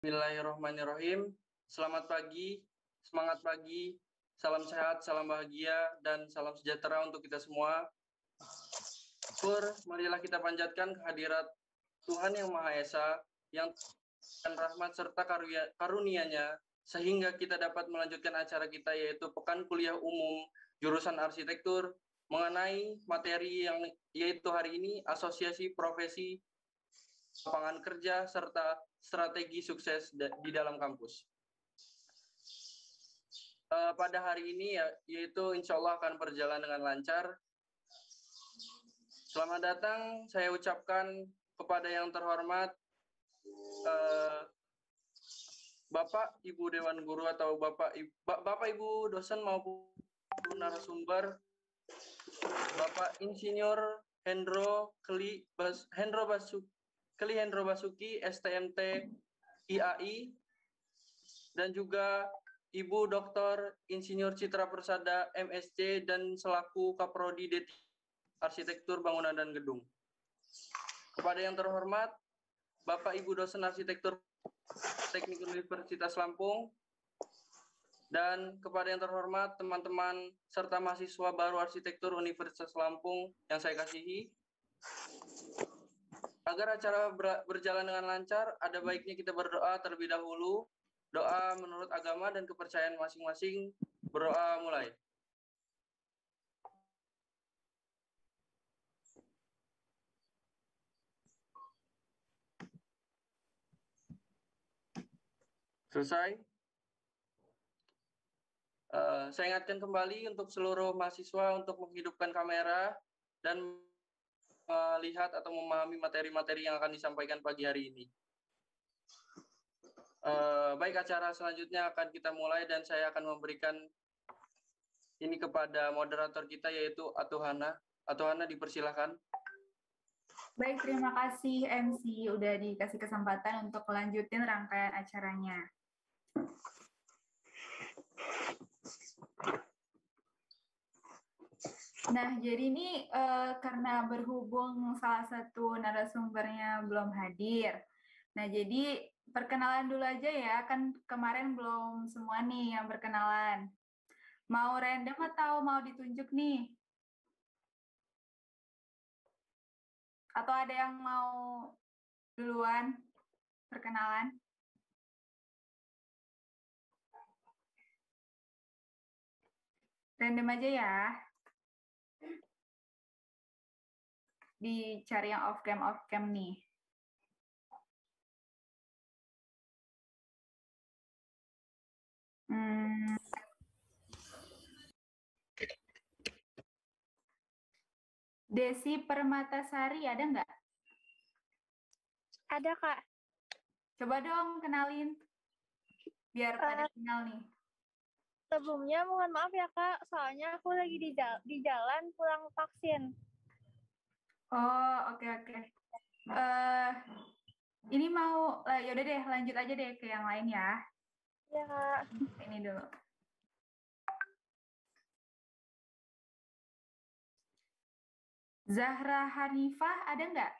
Bismillahirrahmanirrahim. Selamat pagi, semangat pagi, salam sehat, salam bahagia, dan salam sejahtera untuk kita semua. Syukur, marilah kita panjatkan kehadirat Tuhan Yang Maha Esa, yang dan rahmat serta karunia-Nya, sehingga kita dapat melanjutkan acara kita, yaitu Pekan Kuliah Umum Jurusan Arsitektur, mengenai materi yang yaitu hari ini Asosiasi Profesi Lapangan Kerja serta Strategi Sukses di dalam kampus. Pada hari ini yaitu insya Allah akan berjalan dengan lancar. Selamat datang saya ucapkan kepada yang terhormat Bapak Ibu Dewan Guru atau Bapak Ibu dosen maupun narasumber, Bapak Insinyur Hendro Basuki, STMT IAI, dan juga Ibu Dr. Insinyur Citra Persada, MSc, dan selaku Kaprodi D3 Arsitektur Bangunan dan Gedung. Kepada yang terhormat, Bapak Ibu dosen Arsitektur Teknik Universitas Lampung, dan kepada yang terhormat teman-teman serta mahasiswa baru Arsitektur Universitas Lampung yang saya kasihi. Agar acara berjalan dengan lancar, ada baiknya kita berdoa terlebih dahulu. Doa menurut agama dan kepercayaan masing-masing. Berdoa mulai. Selesai. Saya ingatkan kembali untuk seluruh mahasiswa untuk menghidupkan kamera dan melihat atau memahami materi-materi yang akan disampaikan pagi hari ini. Baik, acara selanjutnya akan kita mulai dan saya akan memberikan ini kepada moderator kita yaitu Atuhana. Atuhana, dipersilahkan. Baik, terima kasih MC udah dikasih kesempatan untuk melanjutin rangkaian acaranya. Nah, jadi ini karena berhubung salah satu narasumbernya belum hadir. Nah, jadi perkenalan dulu aja ya, kan kemarin belum semua nih yang berkenalan. Mau random atau mau ditunjuk nih? Atau ada yang mau duluan perkenalan? Random aja ya. Dicari yang off cam nih. Desi Permatasari ada nggak? Ada, Kak. Coba dong kenalin, biar pada kenal nih. Sebelumnya mohon maaf ya, Kak, soalnya aku lagi di jalan pulang vaksin. Oh, oke. Ini mau, yaudah deh, lanjut aja deh ke yang lain ya. Iya, Kak. Ini dulu. Zahra Hanifah ada nggak?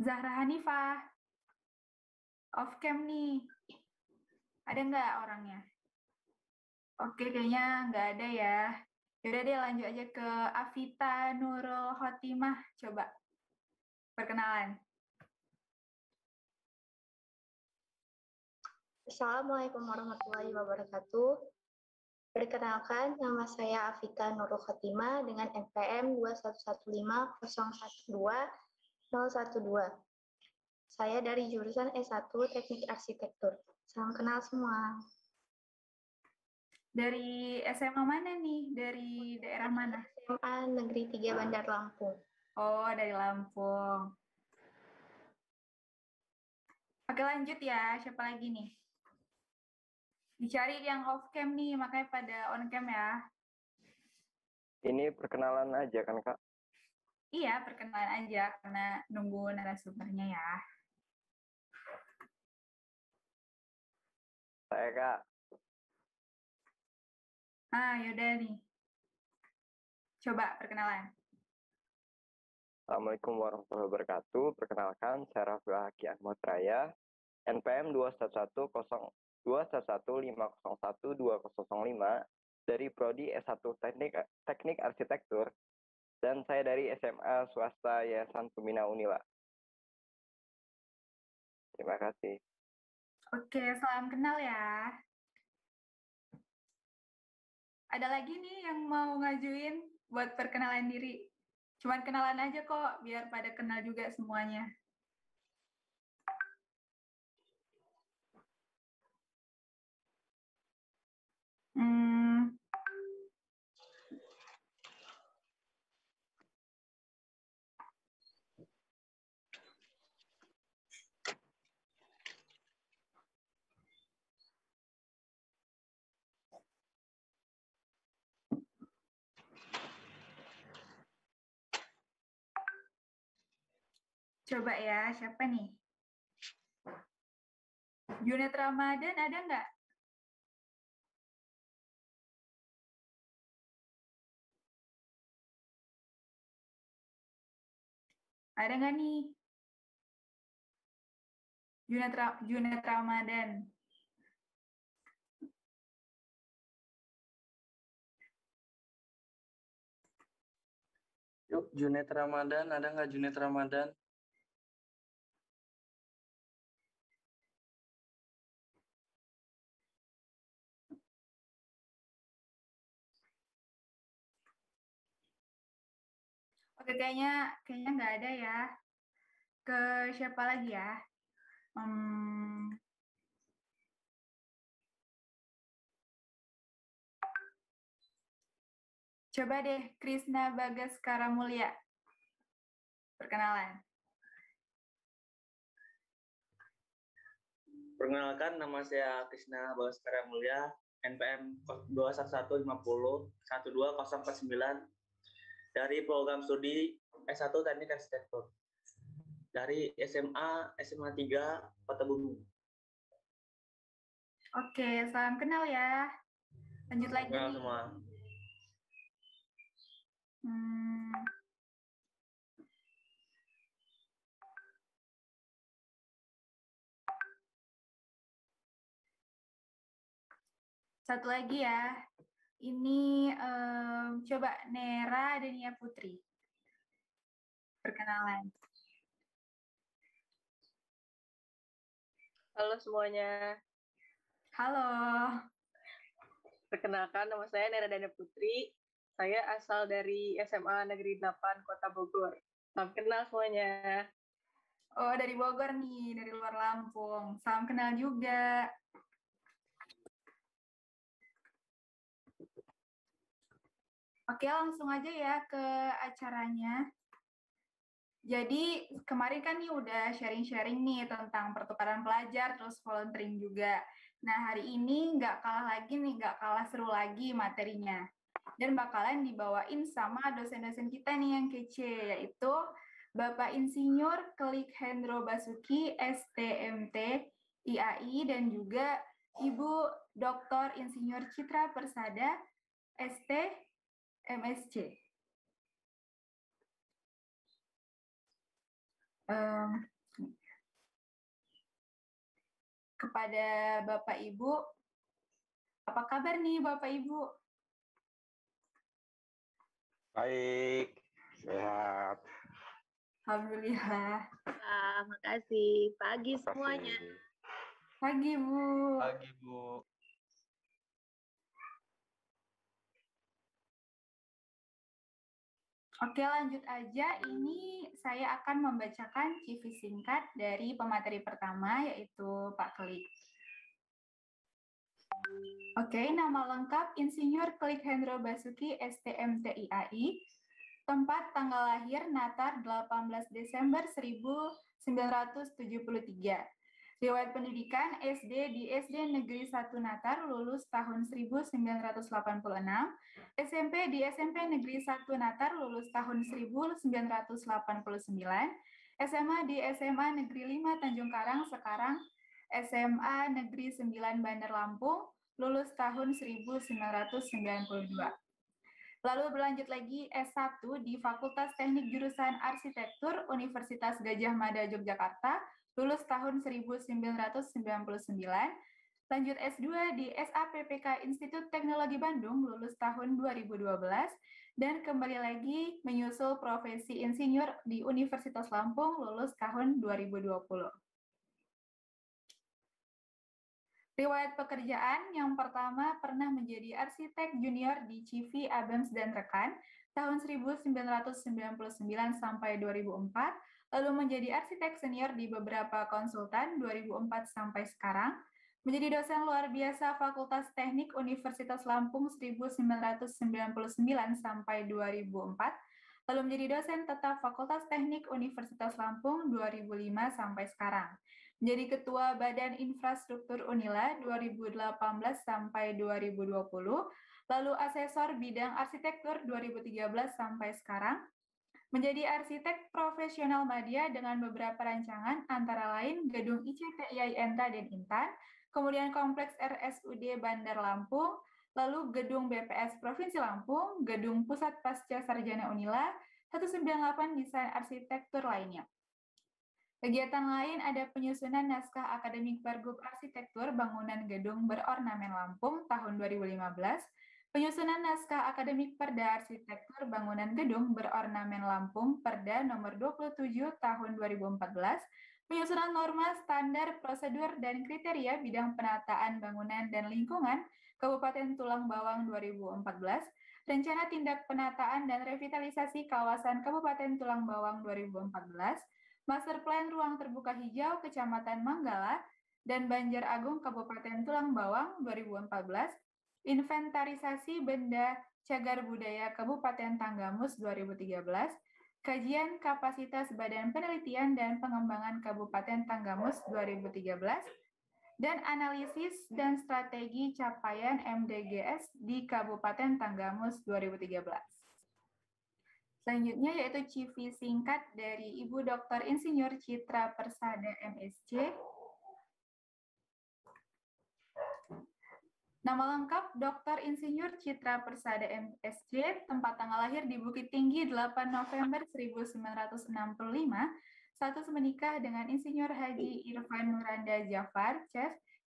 Zahra Hanifah, off cam nih. Ada nggak orangnya? Oke, kayaknya nggak ada ya. Yaudah deh, lanjut aja ke Afita Nurul Khotimah. Coba perkenalan. Assalamualaikum warahmatullahi wabarakatuh. Perkenalkan, nama saya Afita Nurul Khotimah dengan NPM 2115012. Saya dari jurusan S1 Teknik Arsitektur. Salam kenal semua. Dari SMA mana nih? Dari daerah mana? SMA Negeri 3 Bandar Lampung. Oh, dari Lampung. Oke, lanjut ya. Siapa lagi nih? Dicari yang off cam nih, makanya pada on cam ya. Ini perkenalan aja kan, Kak? Iya, perkenalan aja karena nunggu narasumbernya ya. Saya, Kak. Yaudah nih. Coba perkenalan. Assalamualaikum warahmatullahi wabarakatuh. Perkenalkan, saya Raffi Haki Ahmad Raya, NPM 2115015012005 dari Prodi S1 Teknik Arsitektur, dan saya dari SMA Swasta Yayasan Pembina Unila. Terima kasih. Oke, salam kenal ya. Ada lagi nih yang mau ngajuin buat perkenalan diri? Cuman kenalan aja kok, biar pada kenal juga semuanya. Hmm, coba ya, siapa nih? Junet Ramadan ada nggak? Ada nggak nih? Junet Ramadan. Yuk, Junet Ramadan, ada nggak Junet Ramadan? Oke, kayaknya nggak ada ya. Ke siapa lagi ya? Coba deh, Krisna Bagaskara Mulya. Perkenalan. Perkenalkan, nama saya Krisna Bagaskara Mulya, NPM 21150120049 dari program studi S1 Teknik Arsitektur dari SMA 3 Kota Bumi. Oke, salam kenal ya. Lanjut lagi. Kenal semua. Satu lagi ya. Ini coba Nera Denia Putri. Perkenalan. Halo semuanya. Halo. Perkenalkan, nama saya Nera Dania Putri. Saya asal dari SMA Negeri 8 Kota Bogor. Salam kenal semuanya. Oh, dari Bogor nih, dari luar Lampung. Salam kenal juga. Oke, langsung aja ya ke acaranya. Jadi kemarin kan nih udah sharing-sharing nih tentang pertukaran pelajar, terus volunteering juga. Nah, hari ini nggak kalah seru lagi materinya. Dan bakalan dibawain sama dosen-dosen kita nih yang kece, yaitu Bapak Insinyur Klik Hendro Basuki, STMT, IAI, dan juga Ibu Dr. Insinyur Citra Persada, ST, MSc. Kepada Bapak Ibu, apa kabar nih Bapak Ibu? Baik, sehat. Alhamdulillah. Makasih. Pagi semuanya. Pagi Bu. Pagi Bu. Oke, lanjut aja. Ini saya akan membacakan CV singkat dari pemateri pertama, yaitu Pak Klik. Oke, nama lengkap Insinyur Klik Hendro Basuki, STMTIAI. Tempat tanggal lahir Natar 18 Desember 1973. Riwayat pendidikan SD di SD Negeri 1 Natar, lulus tahun 1986. SMP di SMP Negeri 1 Natar, lulus tahun 1989. SMA di SMA Negeri 5 Tanjung Karang, sekarang SMA Negeri 9 Bandar Lampung, lulus tahun 1992. Lalu berlanjut lagi S1 di Fakultas Teknik Jurusan Arsitektur Universitas Gadjah Mada Yogyakarta, lulus tahun 1999. Lanjut S2 di SAPPK Institut Teknologi Bandung, lulus tahun 2012. Dan kembali lagi menyusul profesi insinyur di Universitas Lampung, lulus tahun 2020. Riwayat pekerjaan yang pertama pernah menjadi arsitek junior di CV Adams dan Rekan tahun 1999 sampai 2004, lalu menjadi arsitek senior di beberapa konsultan 2004 sampai sekarang, menjadi dosen luar biasa Fakultas Teknik Universitas Lampung 1999 sampai 2004, lalu menjadi dosen tetap Fakultas Teknik Universitas Lampung 2005 sampai sekarang. Menjadi Ketua Badan Infrastruktur Unila 2018 sampai 2020, lalu Asesor Bidang Arsitektur 2013 sampai sekarang, menjadi arsitek profesional media dengan beberapa rancangan antara lain Gedung ICTI Enta dan Intan, kemudian Kompleks RSUD Bandar Lampung, lalu Gedung BPS Provinsi Lampung, Gedung Pusat Pasca Sarjana Unila, 198 desain arsitektur lainnya. Kegiatan lain ada penyusunan naskah akademik Pergub Arsitektur Bangunan Gedung Berornamen Lampung tahun 2015, penyusunan naskah akademik Perda Arsitektur Bangunan Gedung Berornamen Lampung Perda nomor 27 tahun 2014, penyusunan norma standar prosedur dan kriteria bidang penataan bangunan dan lingkungan Kabupaten Tulang Bawang 2014, rencana tindak penataan dan revitalisasi kawasan Kabupaten Tulang Bawang 2014, Master Plan Ruang Terbuka Hijau Kecamatan Manggala dan Banjar Agung Kabupaten Tulang Bawang 2014, Inventarisasi Benda Cagar Budaya Kabupaten Tanggamus 2013, Kajian Kapasitas Badan Penelitian dan Pengembangan Kabupaten Tanggamus 2013, dan Analisis dan Strategi Capaian MDGs di Kabupaten Tanggamus 2013. Selanjutnya yaitu CV singkat dari Ibu Dr. Insinyur Citra Persada MSc. Nama lengkap Dr. Insinyur Citra Persada MSc, tempat tanggal lahir di Bukit Tinggi 8 November 1965, status menikah dengan Insinyur Haji Irfan Nuranda Jafar,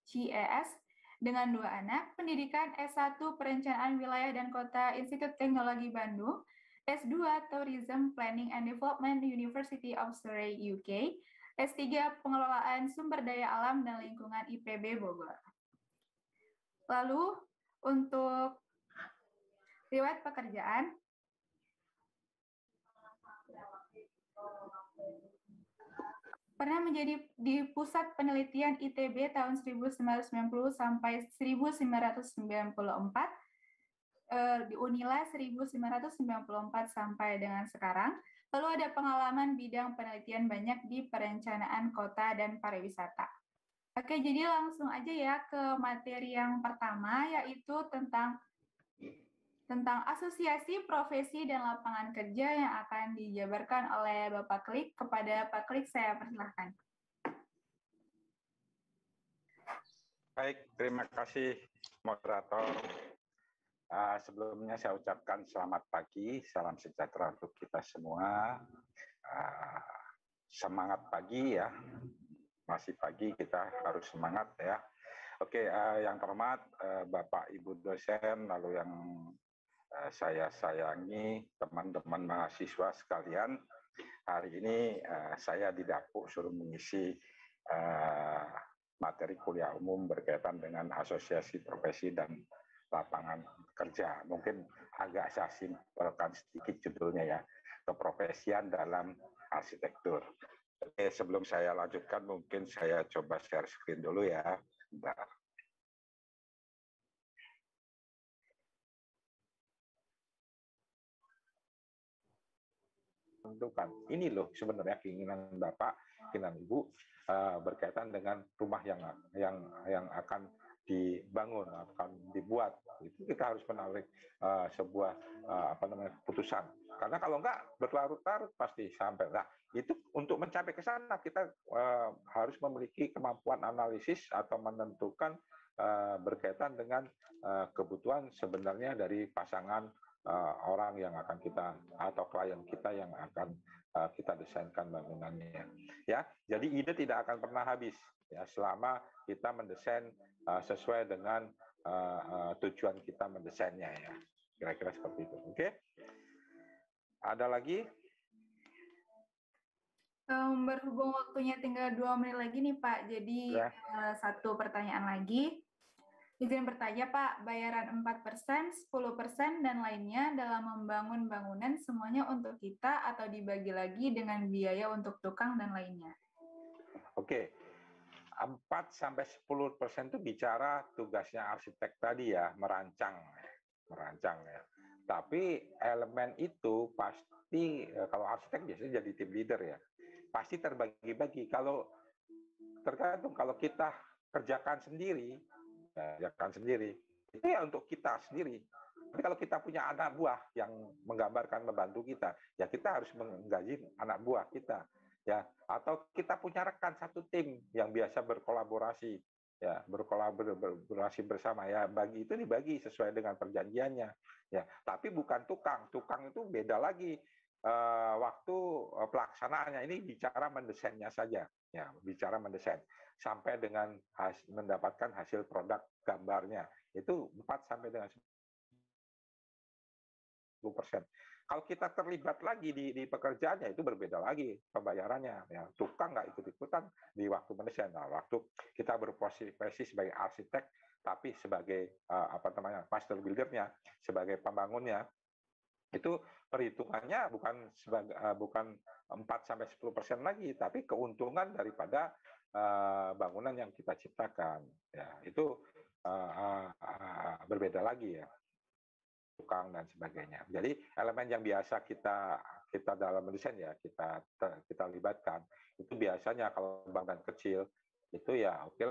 CES, dengan 2 anak, pendidikan S1 Perencanaan Wilayah dan Kota Institut Teknologi Bandung, S2 Tourism Planning and Development University of Surrey, UK, S3 Pengelolaan Sumber Daya Alam dan Lingkungan IPB Bogor. Lalu untuk riwayat pekerjaan, pernah menjadi di Pusat Penelitian ITB tahun 1990 sampai 1994, di Unila 1994 sampai dengan sekarang. Lalu ada pengalaman bidang penelitian banyak di perencanaan kota dan pariwisata. Oke, jadi langsung aja ya ke materi yang pertama, yaitu tentang asosiasi, profesi, dan lapangan kerja yang akan dijabarkan oleh Bapak Klik. Kepada Pak Klik, saya persilahkan. Baik, terima kasih moderator. Sebelumnya saya ucapkan selamat pagi, salam sejahtera untuk kita semua. Semangat pagi ya, masih pagi kita harus semangat ya. Oke, yang terhormat Bapak Ibu dosen, lalu yang saya sayangi teman-teman mahasiswa sekalian, hari ini saya didapuk suruh mengisi materi kuliah umum berkaitan dengan asosiasi profesi dan lapangan kerja. Mungkin agak saya simpelkan sedikit judulnya ya, keprofesian dalam arsitektur. Oke, sebelum saya lanjutkan mungkin saya coba share screen dulu ya. Bentar. Tentukan. Ini loh sebenarnya keinginan Bapak, keinginan Ibu berkaitan dengan rumah yang akan dibangun, akan dibuat. Itu kita harus menarik sebuah keputusan. Karena kalau enggak berlarut-larut pasti sampai. Nah, itu untuk mencapai ke sana kita harus memiliki kemampuan analisis atau menentukan berkaitan dengan kebutuhan sebenarnya dari pasangan orang yang akan kita atau klien kita yang akan kita desainkan bangunannya. Ya, jadi ide tidak akan pernah habis ya selama kita mendesain sesuai dengan tujuan kita mendesainnya ya. Kira-kira seperti itu. Oke? Ada lagi? Berhubung waktunya tinggal 2 menit lagi nih Pak, jadi Ya. Satu pertanyaan lagi. Izin bertanya Pak, bayaran 4%, 10%, dan lainnya dalam membangun bangunan semuanya untuk kita atau dibagi lagi dengan biaya untuk tukang dan lainnya? Oke. 4-10% itu bicara tugasnya arsitek tadi ya, merancang ya. Tapi elemen itu pasti kalau arsitek biasanya jadi tim leader ya, pasti terbagi-bagi. Kalau tergantung kalau kita kerjakan sendiri itu ya untuk kita sendiri. Tapi kalau kita punya anak buah yang menggambarkan membantu kita, ya kita harus menggaji anak buah kita. Ya, atau kita punya rekan satu tim yang biasa berkolaborasi, ya berkolaborasi bersama ya, dibagi sesuai dengan perjanjiannya, ya. Tapi bukan tukang itu beda lagi waktu pelaksanaannya. Ini bicara mendesainnya saja, ya bicara mendesain sampai dengan mendapatkan hasil produk gambarnya itu 4 sampai dengan 10%. Kalau kita terlibat lagi di pekerjaannya itu berbeda lagi pembayarannya. Ya, tukang nggak ikut-ikutan di waktu mendesain. Nah, waktu kita berprofesi sebagai arsitek, tapi sebagai master builder-nya, sebagai pembangunnya, itu perhitungannya bukan 4-10% lagi, tapi keuntungan daripada bangunan yang kita ciptakan. Ya, itu berbeda lagi ya. Tukang dan sebagainya. Jadi elemen yang biasa kita dalam mendesain ya kita libatkan itu biasanya kalau bangunan kecil itu ya oke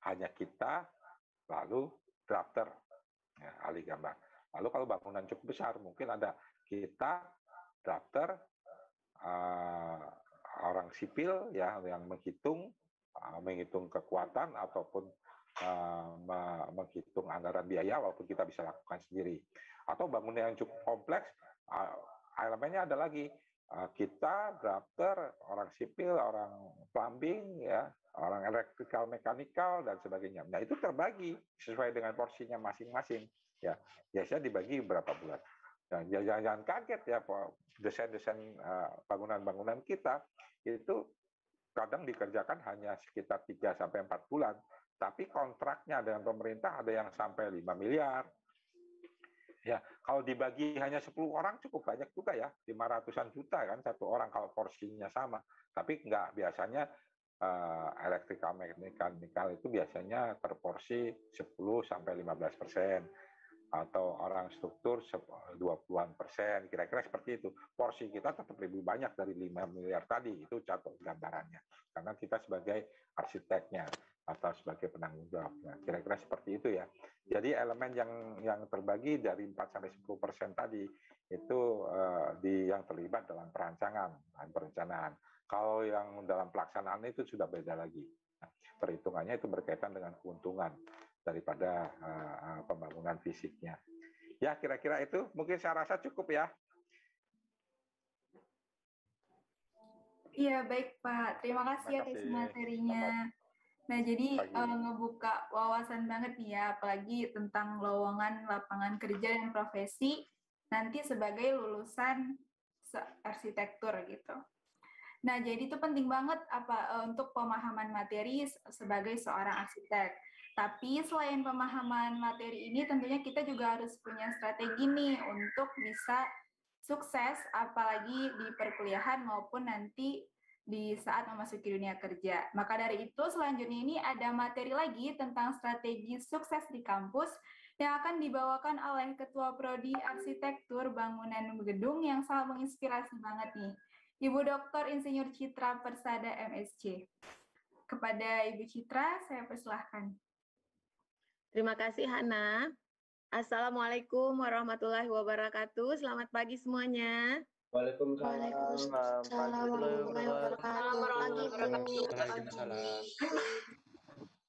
hanya kita lalu drafter ya, ahli gambar. Lalu kalau bangunan cukup besar mungkin ada kita drafter orang sipil ya yang menghitung kekuatan ataupun menghitung anggaran biaya walaupun kita bisa lakukan sendiri. Atau bangunan yang cukup kompleks, elemennya ada lagi. Kita, drafter, orang sipil, orang plumbing, ya, orang electrical, mechanical, dan sebagainya. Nah, itu terbagi sesuai dengan porsinya masing-masing. Ya, biasanya dibagi berapa bulan. Nah, jangan kaget ya, desain-desain bangunan-bangunan kita itu kadang dikerjakan hanya sekitar 3-4 bulan. Tapi kontraknya dengan pemerintah ada yang sampai 5 miliar. Ya, kalau dibagi hanya 10 orang cukup banyak juga ya, 500-an juta kan satu orang kalau porsinya sama. Tapi enggak, biasanya electrical mechanical itu biasanya terporsi 10-15%. Atau orang struktur 20-an%, kira-kira seperti itu. Porsi kita tetap lebih banyak dari 5 miliar tadi, itu contoh gambarannya. Karena kita sebagai arsiteknya atau sebagai penanggung jawabnya. Kira-kira seperti itu ya. Jadi elemen yang terbagi dari 4-10% tadi itu yang terlibat dalam perancangan dan perencanaan. Kalau yang dalam pelaksanaan itu sudah beda lagi. Nah, perhitungannya itu berkaitan dengan keuntungan daripada pembangunan fisiknya. Ya, kira-kira itu mungkin saya rasa cukup ya. Iya, baik Pak. Terima kasih atas materinya. Nah, jadi ngebuka wawasan banget nih ya, apalagi tentang lowongan lapangan kerja dan profesi nanti sebagai lulusan arsitektur gitu. Nah, jadi itu penting banget untuk pemahaman materi sebagai seorang arsitek. Tapi selain pemahaman materi ini, tentunya kita juga harus punya strategi nih untuk bisa sukses, apalagi di perkuliahan maupun nanti di saat memasuki dunia kerja. Maka dari itu, selanjutnya ini ada materi lagi tentang strategi sukses di kampus yang akan dibawakan oleh Ketua Prodi Arsitektur Bangunan Gedung yang sangat menginspirasi banget nih, Ibu Dr. Insinyur Citra Persada, MSc. Kepada Ibu Citra, saya persilahkan. Terima kasih, Hana. Assalamualaikum warahmatullahi wabarakatuh. Selamat pagi semuanya. Waalaikumsalam.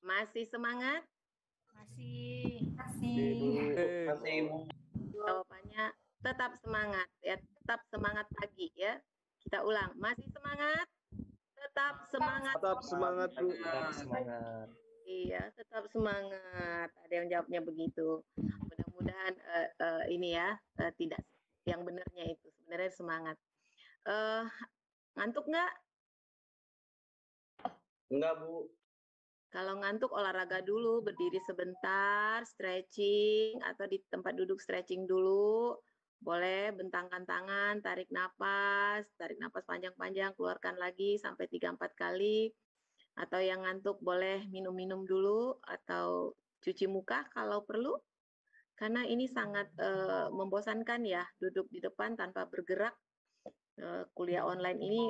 Masih semangat? Masih. Masih. Jawabannya tetap semangat ya, tetap semangat pagi ya. Kita ulang, masih semangat? Tetap semangat. Tetap semangat, Bu. Tetap semangat. Iya, tetap semangat. Ada yang jawabnya begitu. Mudah-mudahan ini ya tidak yang benarnya itu. Sebenarnya semangat. Ngantuk nggak? Enggak, Bu. Kalau ngantuk olahraga dulu, berdiri sebentar, stretching atau di tempat duduk stretching dulu. Boleh bentangkan tangan, tarik napas panjang-panjang, keluarkan lagi sampai 3-4 kali. Atau yang ngantuk boleh minum-minum dulu atau cuci muka kalau perlu. Karena ini sangat membosankan ya, duduk di depan tanpa bergerak. Kuliah online ini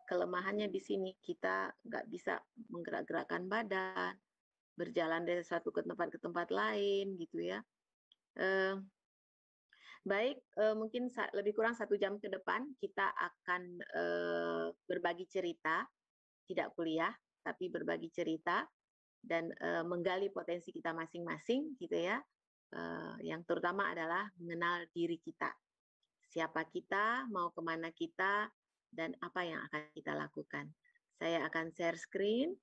kelemahannya di sini, kita nggak bisa menggerak-gerakkan badan, berjalan dari satu ke tempat lain gitu ya. Baik, mungkin lebih kurang 1 jam ke depan kita akan berbagi cerita, tidak kuliah, tapi berbagi cerita dan menggali potensi kita masing-masing gitu ya. Yang terutama adalah mengenal diri kita. Siapa kita, mau kemana kita, dan apa yang akan kita lakukan. Saya akan share screen.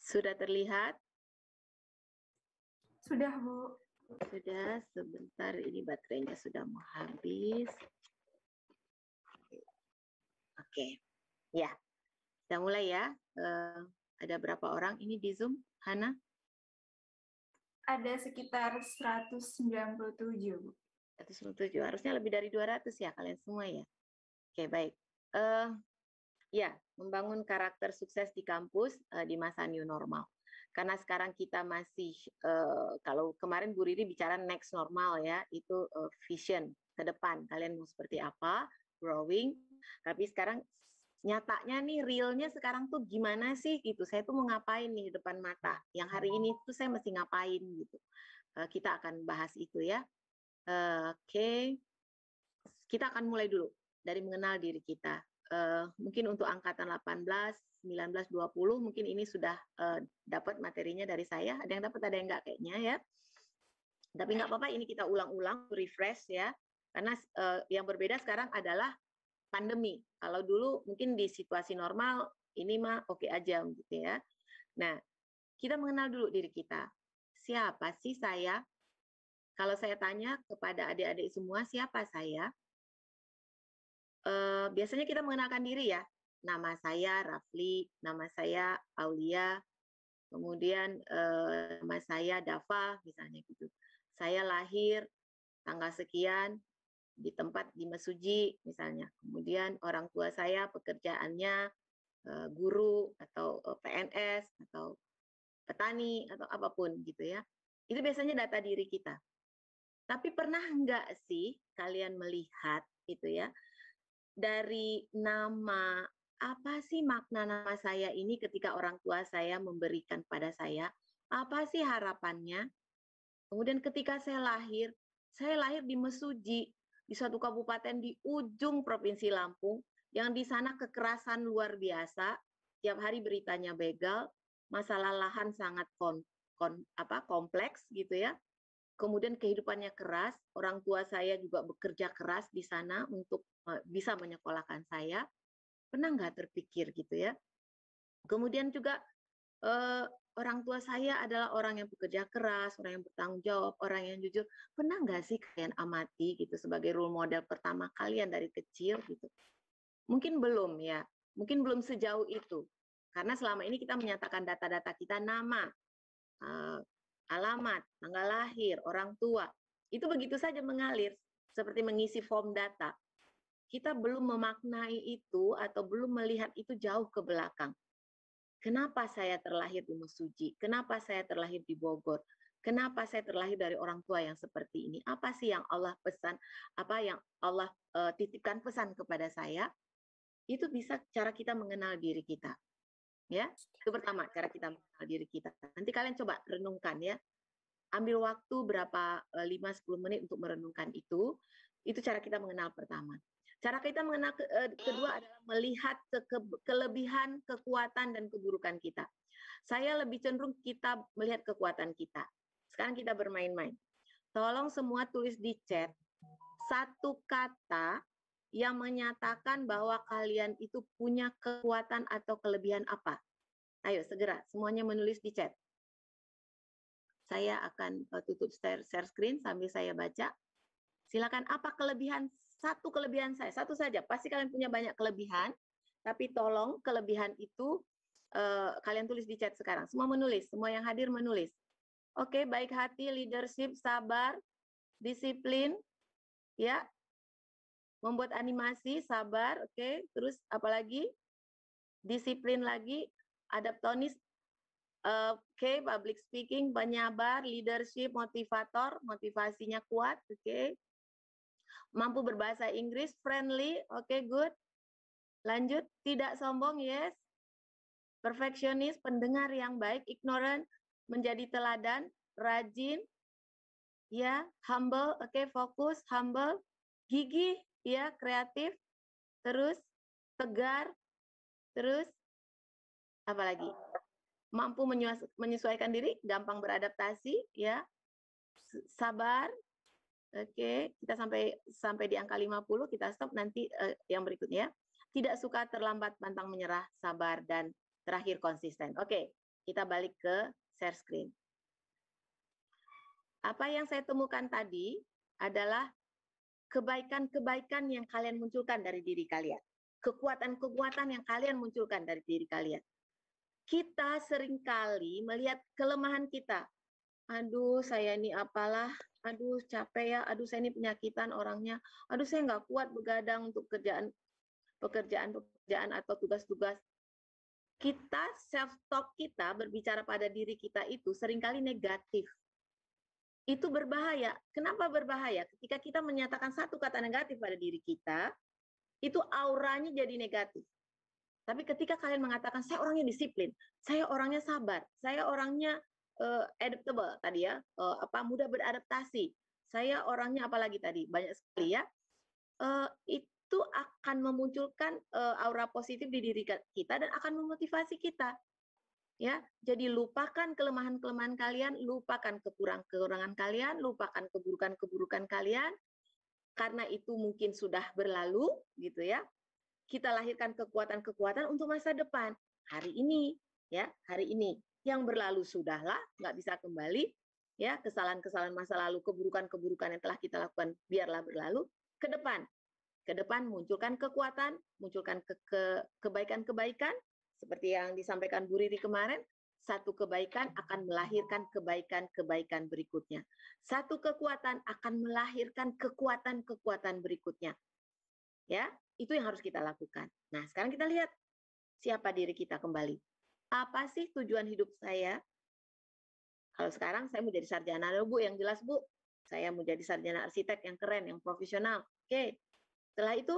Sudah terlihat? Sudah, Bu. Sudah, sebentar ini baterainya sudah mau habis. Oke, ya. Kita mulai ya. Ada berapa orang ini di Zoom, Hana? Ada sekitar 197, Bu. 197, harusnya lebih dari 200 ya kalian semua ya. Oke, baik. Ya, membangun karakter sukses di kampus di masa new normal. Karena sekarang kita masih, kalau kemarin Bu Riri bicara next normal ya, itu vision ke depan. Kalian mau seperti apa, growing. Tapi sekarang nyatanya nih, realnya sekarang tuh gimana sih gitu. Saya tuh mau ngapain nih di depan mata. Yang hari ini tuh saya mesti ngapain gitu. Kita akan bahas itu ya. Oke. Kita akan mulai dulu dari mengenal diri kita. Mungkin untuk angkatan 18, 19, 20 mungkin ini sudah dapat materinya dari saya. Ada yang dapat, ada yang enggak kayaknya ya. Tapi nggak apa-apa, ini kita ulang-ulang, refresh ya. Karena yang berbeda sekarang adalah pandemi. Kalau dulu mungkin di situasi normal ini mah oke aja gitu ya. Nah, kita mengenal dulu diri kita. Siapa sih saya? Kalau saya tanya kepada adik-adik semua, siapa saya? Biasanya kita mengenalkan diri ya. Nama saya Rafli, nama saya Aulia, kemudian nama saya Dava, misalnya gitu. Saya lahir tanggal sekian di tempat di Mesuji, misalnya. Kemudian orang tua saya pekerjaannya guru atau PNS atau petani atau apapun gitu ya. Itu biasanya data diri kita. Tapi pernah nggak sih kalian melihat gitu ya, dari nama, apa sih makna nama saya ini ketika orang tua saya memberikan pada saya? Apa sih harapannya? Kemudian ketika saya lahir di Mesuji, di suatu kabupaten di ujung Provinsi Lampung, yang di sana kekerasan luar biasa, tiap hari beritanya begal, masalah lahan sangat kompleks gitu ya. Kemudian kehidupannya keras, orang tua saya juga bekerja keras di sana untuk bisa menyekolahkan saya. Pernah nggak terpikir gitu ya? Kemudian juga orang tua saya adalah orang yang bekerja keras, orang yang bertanggung jawab, orang yang jujur. Pernah nggak sih kalian amati gitu sebagai role model pertama kalian dari kecil gitu? Mungkin belum ya, mungkin belum sejauh itu. Karena selama ini kita menyatakan data-data kita, nama, alamat, tanggal lahir, orang tua. Itu begitu saja mengalir, seperti mengisi form data. Kita belum memaknai itu atau belum melihat itu jauh ke belakang. Kenapa saya terlahir di Mesuji? Kenapa saya terlahir di Bogor? Kenapa saya terlahir dari orang tua yang seperti ini? Apa sih yang Allah pesan? Apa yang Allah titipkan pesan kepada saya? Itu bisa cara kita mengenal diri kita. Ya, itu pertama cara kita mengenal diri kita. Nanti kalian coba renungkan ya. Ambil waktu berapa 5-10 menit untuk merenungkan itu. Itu cara kita mengenal pertama. Cara kita mengenal kedua adalah melihat kelebihan, kekuatan, dan keburukan kita. Saya lebih cenderung kita melihat kekuatan kita. Sekarang kita bermain-main. Tolong semua tulis di chat satu kata yang menyatakan bahwa kalian itu punya kekuatan atau kelebihan apa. Ayo segera semuanya menulis di chat. Saya akan tutup share screen sambil saya baca. Silakan, apa kelebihan, satu kelebihan saya, satu saja. Pasti kalian punya banyak kelebihan, tapi tolong kelebihan itu kalian tulis di chat sekarang. Semua menulis, semua yang hadir menulis. Oke, baik hati, leadership, sabar, disiplin, ya, membuat animasi, sabar, oke. Terus apa lagi? Disiplin lagi, adaptonis, oke, public speaking, penyabar, leadership, motivator, motivasinya kuat, oke. Mampu berbahasa Inggris, friendly, oke, good. Lanjut, tidak sombong, yes. Perfeksionis, pendengar yang baik, ignorant, menjadi teladan, rajin, ya, humble, oke, fokus, humble, gigih, ya, kreatif, terus tegar, terus apa lagi? Mampu menyesuaikan diri, gampang beradaptasi, ya, sabar. Oke, kita sampai di angka 50, kita stop, nanti yang berikutnya. Tidak suka terlambat, pantang menyerah, sabar, dan terakhir konsisten. Oke, kita balik ke share screen. Apa yang saya temukan tadi adalah kebaikan-kebaikan yang kalian munculkan dari diri kalian. Kekuatan-kekuatan yang kalian munculkan dari diri kalian. Kita seringkali melihat kelemahan kita. Aduh, saya ini apalah, aduh capek ya, aduh saya ini penyakitan orangnya, aduh saya nggak kuat begadang untuk pekerjaan atau tugas-tugas. Kita, self-talk kita berbicara pada diri kita itu seringkali negatif. Itu berbahaya. Kenapa berbahaya? Ketika kita menyatakan satu kata negatif pada diri kita, itu auranya jadi negatif. Tapi ketika kalian mengatakan, saya orangnya disiplin, saya orangnya sabar, saya orangnya adaptable tadi ya, mudah beradaptasi. Saya orangnya apalagi tadi banyak sekali ya. Itu akan memunculkan aura positif di diri kita dan akan memotivasi kita. Ya, jadi lupakan kelemahan-kelemahan kalian, lupakan kekurangan kalian, lupakan keburukan-keburukan kalian. Karena itu mungkin sudah berlalu, gitu ya. Kita lahirkan kekuatan-kekuatan untuk masa depan. Hari ini, ya, hari ini. Yang berlalu sudahlah, nggak bisa kembali, ya, kesalahan-kesalahan masa lalu, keburukan-keburukan yang telah kita lakukan biarlah berlalu. Ke depan munculkan kekuatan, munculkan kebaikan-kebaikan seperti yang disampaikan Bu Riri kemarin. Satu kebaikan akan melahirkan kebaikan-kebaikan berikutnya. Satu kekuatan akan melahirkan kekuatan-kekuatan berikutnya. Ya, itu yang harus kita lakukan. Nah, sekarang kita lihat siapa diri kita kembali. Apa sih tujuan hidup saya? Kalau sekarang saya mau jadi sarjana, Bu, yang jelas, Bu. Saya mau jadi sarjana arsitek yang keren, yang profesional. Oke. Setelah itu,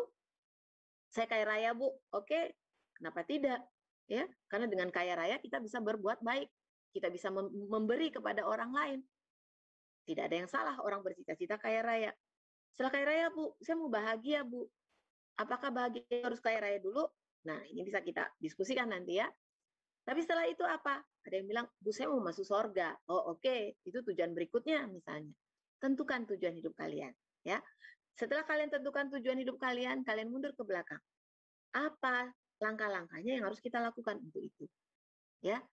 saya kaya raya, Bu. Oke. Kenapa tidak? Ya, karena dengan kaya raya kita bisa berbuat baik. Kita bisa memberi kepada orang lain. Tidak ada yang salah orang bercita-cita kaya raya. Setelah kaya raya, Bu, saya mau bahagia, Bu. Apakah bahagia harus kaya raya dulu? Nah, ini bisa kita diskusikan nanti ya. Tapi setelah itu apa? Ada yang bilang, Bu, saya mau masuk surga. Oh, oke. Itu tujuan berikutnya misalnya. Tentukan tujuan hidup kalian. Ya. Setelah kalian tentukan tujuan hidup kalian mundur ke belakang. Apa langkah-langkahnya yang harus kita lakukan untuk itu? Ya.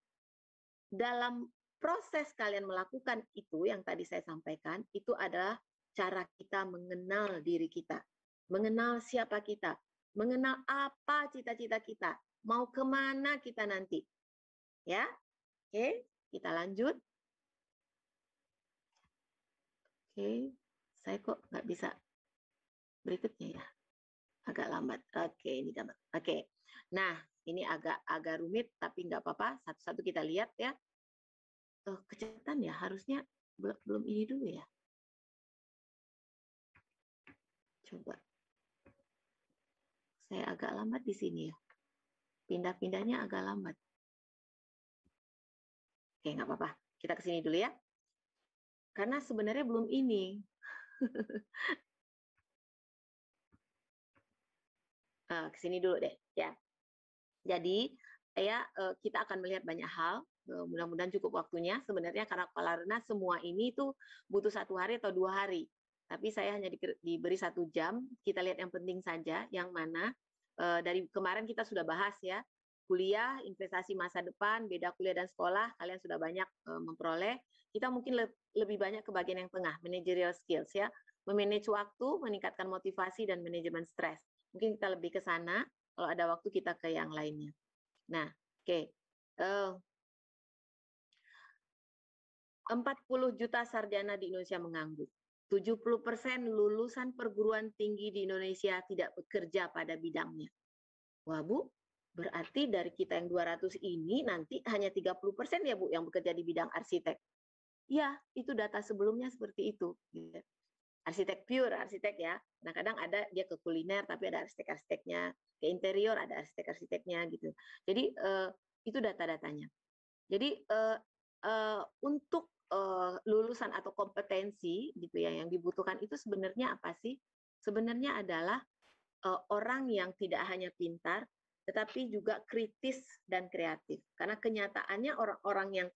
Dalam proses kalian melakukan itu, yang tadi saya sampaikan, itu adalah cara kita mengenal diri kita. Mengenal siapa kita. Mengenal apa cita-cita kita. Mau kemana kita nanti. Ya, oke, kita lanjut. Oke, saya kok nggak bisa berikutnya ya, agak lambat. Oke, ini gambar. Oke, nah ini agak rumit tapi nggak apa-apa. Satu-satu kita lihat ya. Kecepatan ya, harusnya belum ini dulu ya. Coba, saya agak lambat di sini ya. Pindah-pindahnya agak lambat. Oke, nggak apa-apa. Kita ke sini dulu ya. Karena sebenarnya belum ini. Ke sini dulu deh ya. Jadi kita akan melihat banyak hal. Mudah-mudahan cukup waktunya. Sebenarnya karena semua ini tuh butuh 1 hari atau 2 hari. Tapi saya hanya diberi 1 jam. Kita lihat yang penting saja, yang mana dari kemarin kita sudah bahas ya. Kuliah, investasi masa depan, beda kuliah dan sekolah, kalian sudah banyak memperoleh. Kita mungkin lebih banyak ke bagian yang tengah, managerial skills ya. Memanage waktu, meningkatkan motivasi dan manajemen stres. Mungkin kita lebih ke sana, kalau ada waktu kita ke yang lainnya. Nah, oke. 40 juta sarjana di Indonesia menganggur. 70% lulusan perguruan tinggi di Indonesia tidak bekerja pada bidangnya. Wah, Bu, berarti dari kita yang 200 ini nanti hanya 30% ya, Bu, yang bekerja di bidang arsitek. Ya, itu data sebelumnya seperti itu. Arsitek pure, arsitek ya. Kadang-kadang ada dia ke kuliner, tapi ada arsitek-arsiteknya. Ke interior, ada arsitek-arsiteknya gitu. Jadi, itu data-datanya. Jadi, untuk lulusan atau kompetensi gitu ya yang dibutuhkan itu sebenarnya apa sih? Sebenarnya adalah orang yang tidak hanya pintar, tetapi juga kritis dan kreatif. Karena kenyataannya orang-orang yang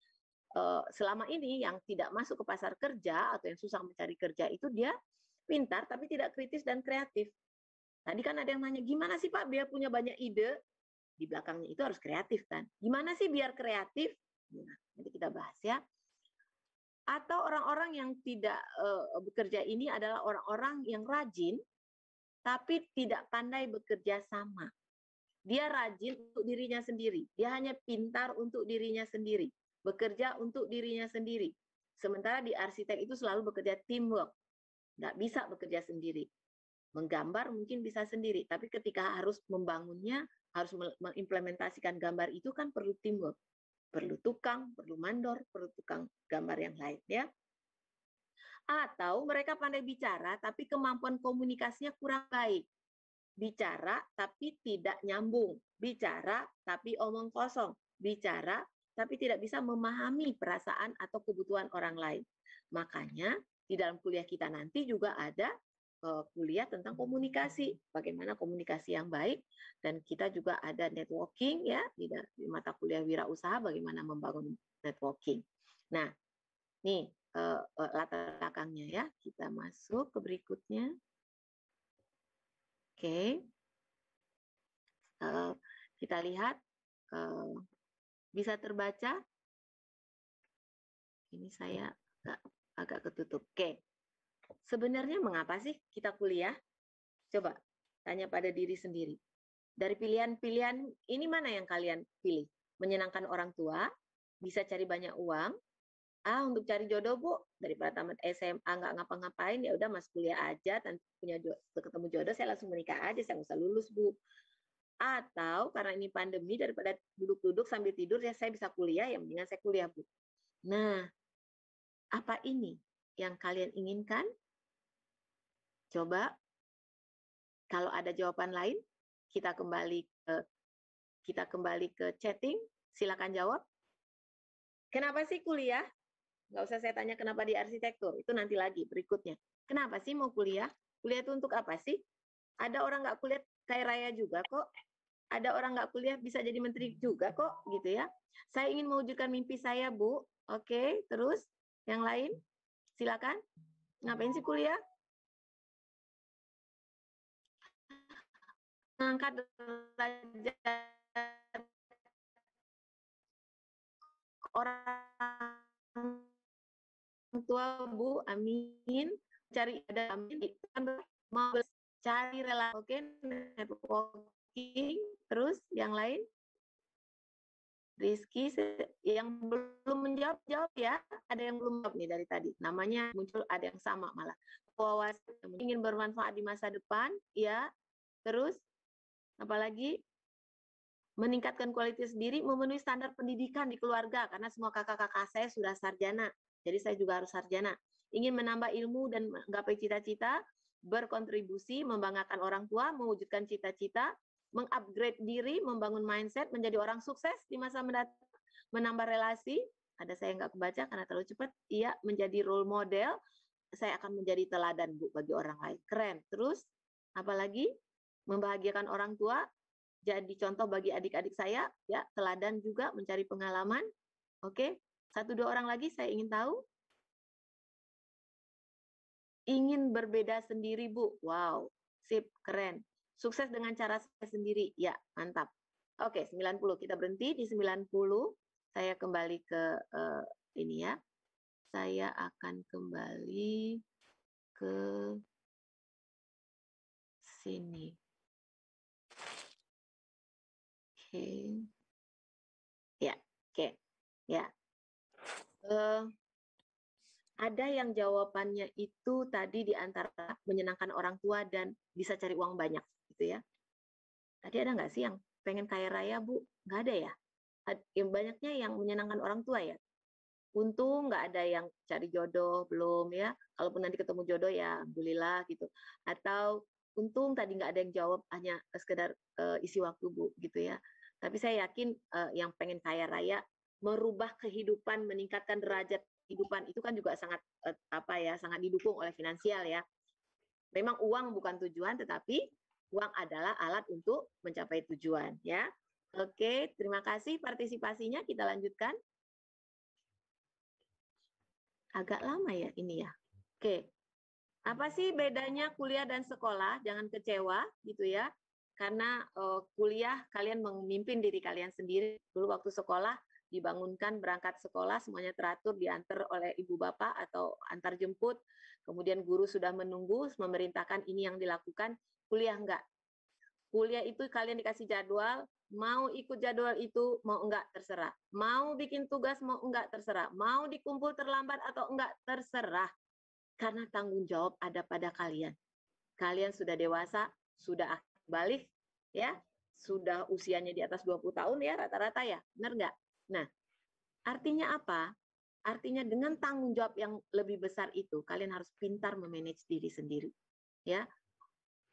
selama ini yang tidak masuk ke pasar kerja atau yang susah mencari kerja itu dia pintar tapi tidak kritis dan kreatif. Tadi kan ada yang nanya, gimana sih Pak biar punya banyak ide? Di belakangnya itu harus kreatif kan? Gimana sih biar kreatif? Nah, nanti kita bahas ya. Atau orang-orang yang tidak bekerja ini adalah orang-orang yang rajin tapi tidak pandai bekerja sama. Dia rajin untuk dirinya sendiri. Dia hanya pintar untuk dirinya sendiri. Bekerja untuk dirinya sendiri. Sementara di arsitek itu selalu bekerja teamwork. Nggak bisa bekerja sendiri. Menggambar mungkin bisa sendiri, tapi ketika harus membangunnya, harus mengimplementasikan gambar itu kan perlu teamwork. Perlu tukang, perlu mandor, perlu tukang gambar yang lain ya. Atau mereka pandai bicara, tapi kemampuan komunikasinya kurang baik. Bicara tapi tidak nyambung, bicara tapi omong kosong, bicara tapi tidak bisa memahami perasaan atau kebutuhan orang lain. Makanya di dalam kuliah kita nanti juga ada kuliah tentang komunikasi, bagaimana komunikasi yang baik, dan kita juga ada networking ya di mata kuliah wirausaha bagaimana membangun networking. Nah, nih latar belakangnya ya, kita masuk ke berikutnya. Oke, kita lihat bisa terbaca. Ini saya agak ketutup. Oke, sebenarnya mengapa sih kita kuliah? Coba tanya pada diri sendiri. Dari pilihan-pilihan ini mana yang kalian pilih? Menyenangkan orang tua, bisa cari banyak uang. Untuk cari jodoh Bu, daripada tamat SMA nggak ngapa-ngapain, ya udah mas kuliah aja, tanpa ketemu jodoh saya langsung menikah aja, saya nggak usah lulus Bu. Atau karena ini pandemi, daripada duduk-duduk sambil tidur, ya saya bisa kuliah, ya mendingan saya kuliah Bu. Nah, apa ini yang kalian inginkan? Coba, kalau ada jawaban lain, kita kembali ke chatting, silakan jawab. Kenapa sih kuliah? Nggak usah saya tanya kenapa di arsitektur, itu nanti lagi berikutnya. Kenapa sih mau kuliah? Kuliah itu untuk apa sih? Ada orang nggak kuliah kayak Raya juga kok. Ada orang nggak kuliah bisa jadi menteri juga kok, gitu ya. Saya ingin mewujudkan mimpi saya, Bu. Oke, terus yang lain? Silakan. Ngapain sih kuliah? Mengangkat derajat orang tua Bu, amin. Cari ada amin, mau cari relasi, oke, networking, terus yang lain. Rizky yang belum menjawab ya, ada yang belum jawab nih dari tadi. Namanya muncul ada yang sama malah. Wawasan ingin bermanfaat di masa depan, ya. Terus apalagi meningkatkan kualitas diri, memenuhi standar pendidikan di keluarga karena semua kakak-kakak saya sudah sarjana. Jadi saya juga harus sarjana. Ingin menambah ilmu dan menggapai cita-cita, berkontribusi, membanggakan orang tua, mewujudkan cita-cita, mengupgrade diri, membangun mindset, menjadi orang sukses di masa mendatang, menambah relasi. Ada saya nggak kebaca karena terlalu cepat. Iya, menjadi role model. Saya akan menjadi teladan Bu bagi orang lain. Keren. Terus, apalagi membahagiakan orang tua, jadi contoh bagi adik-adik saya, ya, teladan juga mencari pengalaman. Oke, 1-2 orang lagi saya ingin tahu. Ingin berbeda sendiri, Bu. Wow, sip, keren. Sukses dengan cara saya sendiri. Ya, mantap. Oke, 90. Kita berhenti di 90. Saya kembali ke ini ya. Saya akan kembali ke sini. Oke. Ya, oke. Ya. Ada yang jawabannya itu tadi di antara menyenangkan orang tua dan bisa cari uang banyak, gitu ya. Tadi ada nggak sih yang pengen kaya raya, Bu? Nggak ada ya? Yang banyaknya yang menyenangkan orang tua ya. Untung nggak ada yang cari jodoh, belum ya. Kalaupun nanti ketemu jodoh ya alhamdulillah gitu. Atau untung tadi nggak ada yang jawab, hanya sekedar isi waktu, Bu, gitu ya. Tapi saya yakin yang pengen kaya raya, merubah kehidupan, meningkatkan derajat kehidupan itu kan juga sangat sangat didukung oleh finansial ya. Memang uang bukan tujuan, tetapi uang adalah alat untuk mencapai tujuan ya. Oke, terima kasih partisipasinya. Kita lanjutkan. Agak lama ya ini ya. Oke. Apa sih bedanya kuliah dan sekolah? Jangan kecewa gitu ya. Karena kuliah kalian memimpin diri kalian sendiri. Dulu waktu sekolah dibangunkan, berangkat sekolah, semuanya teratur, diantar oleh ibu bapak atau antar jemput. Kemudian guru sudah menunggu, memerintahkan ini yang dilakukan. Kuliah enggak. Kuliah itu kalian dikasih jadwal, mau ikut jadwal itu, mau enggak, terserah. Mau bikin tugas, mau enggak, terserah. Mau dikumpul terlambat atau enggak, terserah. Karena tanggung jawab ada pada kalian. Kalian sudah dewasa, sudah balik, ya, sudah usianya di atas 20 tahun ya, rata-rata ya, benar enggak? Nah, artinya apa? Artinya dengan tanggung jawab yang lebih besar itu, kalian harus pintar memanage diri sendiri. Ya,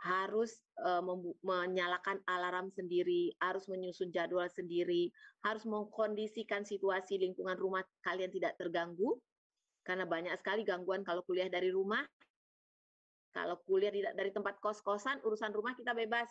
harus menyalakan alarm sendiri, harus menyusun jadwal sendiri, harus mengkondisikan situasi lingkungan rumah kalian tidak terganggu, karena banyak sekali gangguan kalau kuliah dari rumah. Kalau kuliah dari tempat kos-kosan, urusan rumah kita bebas.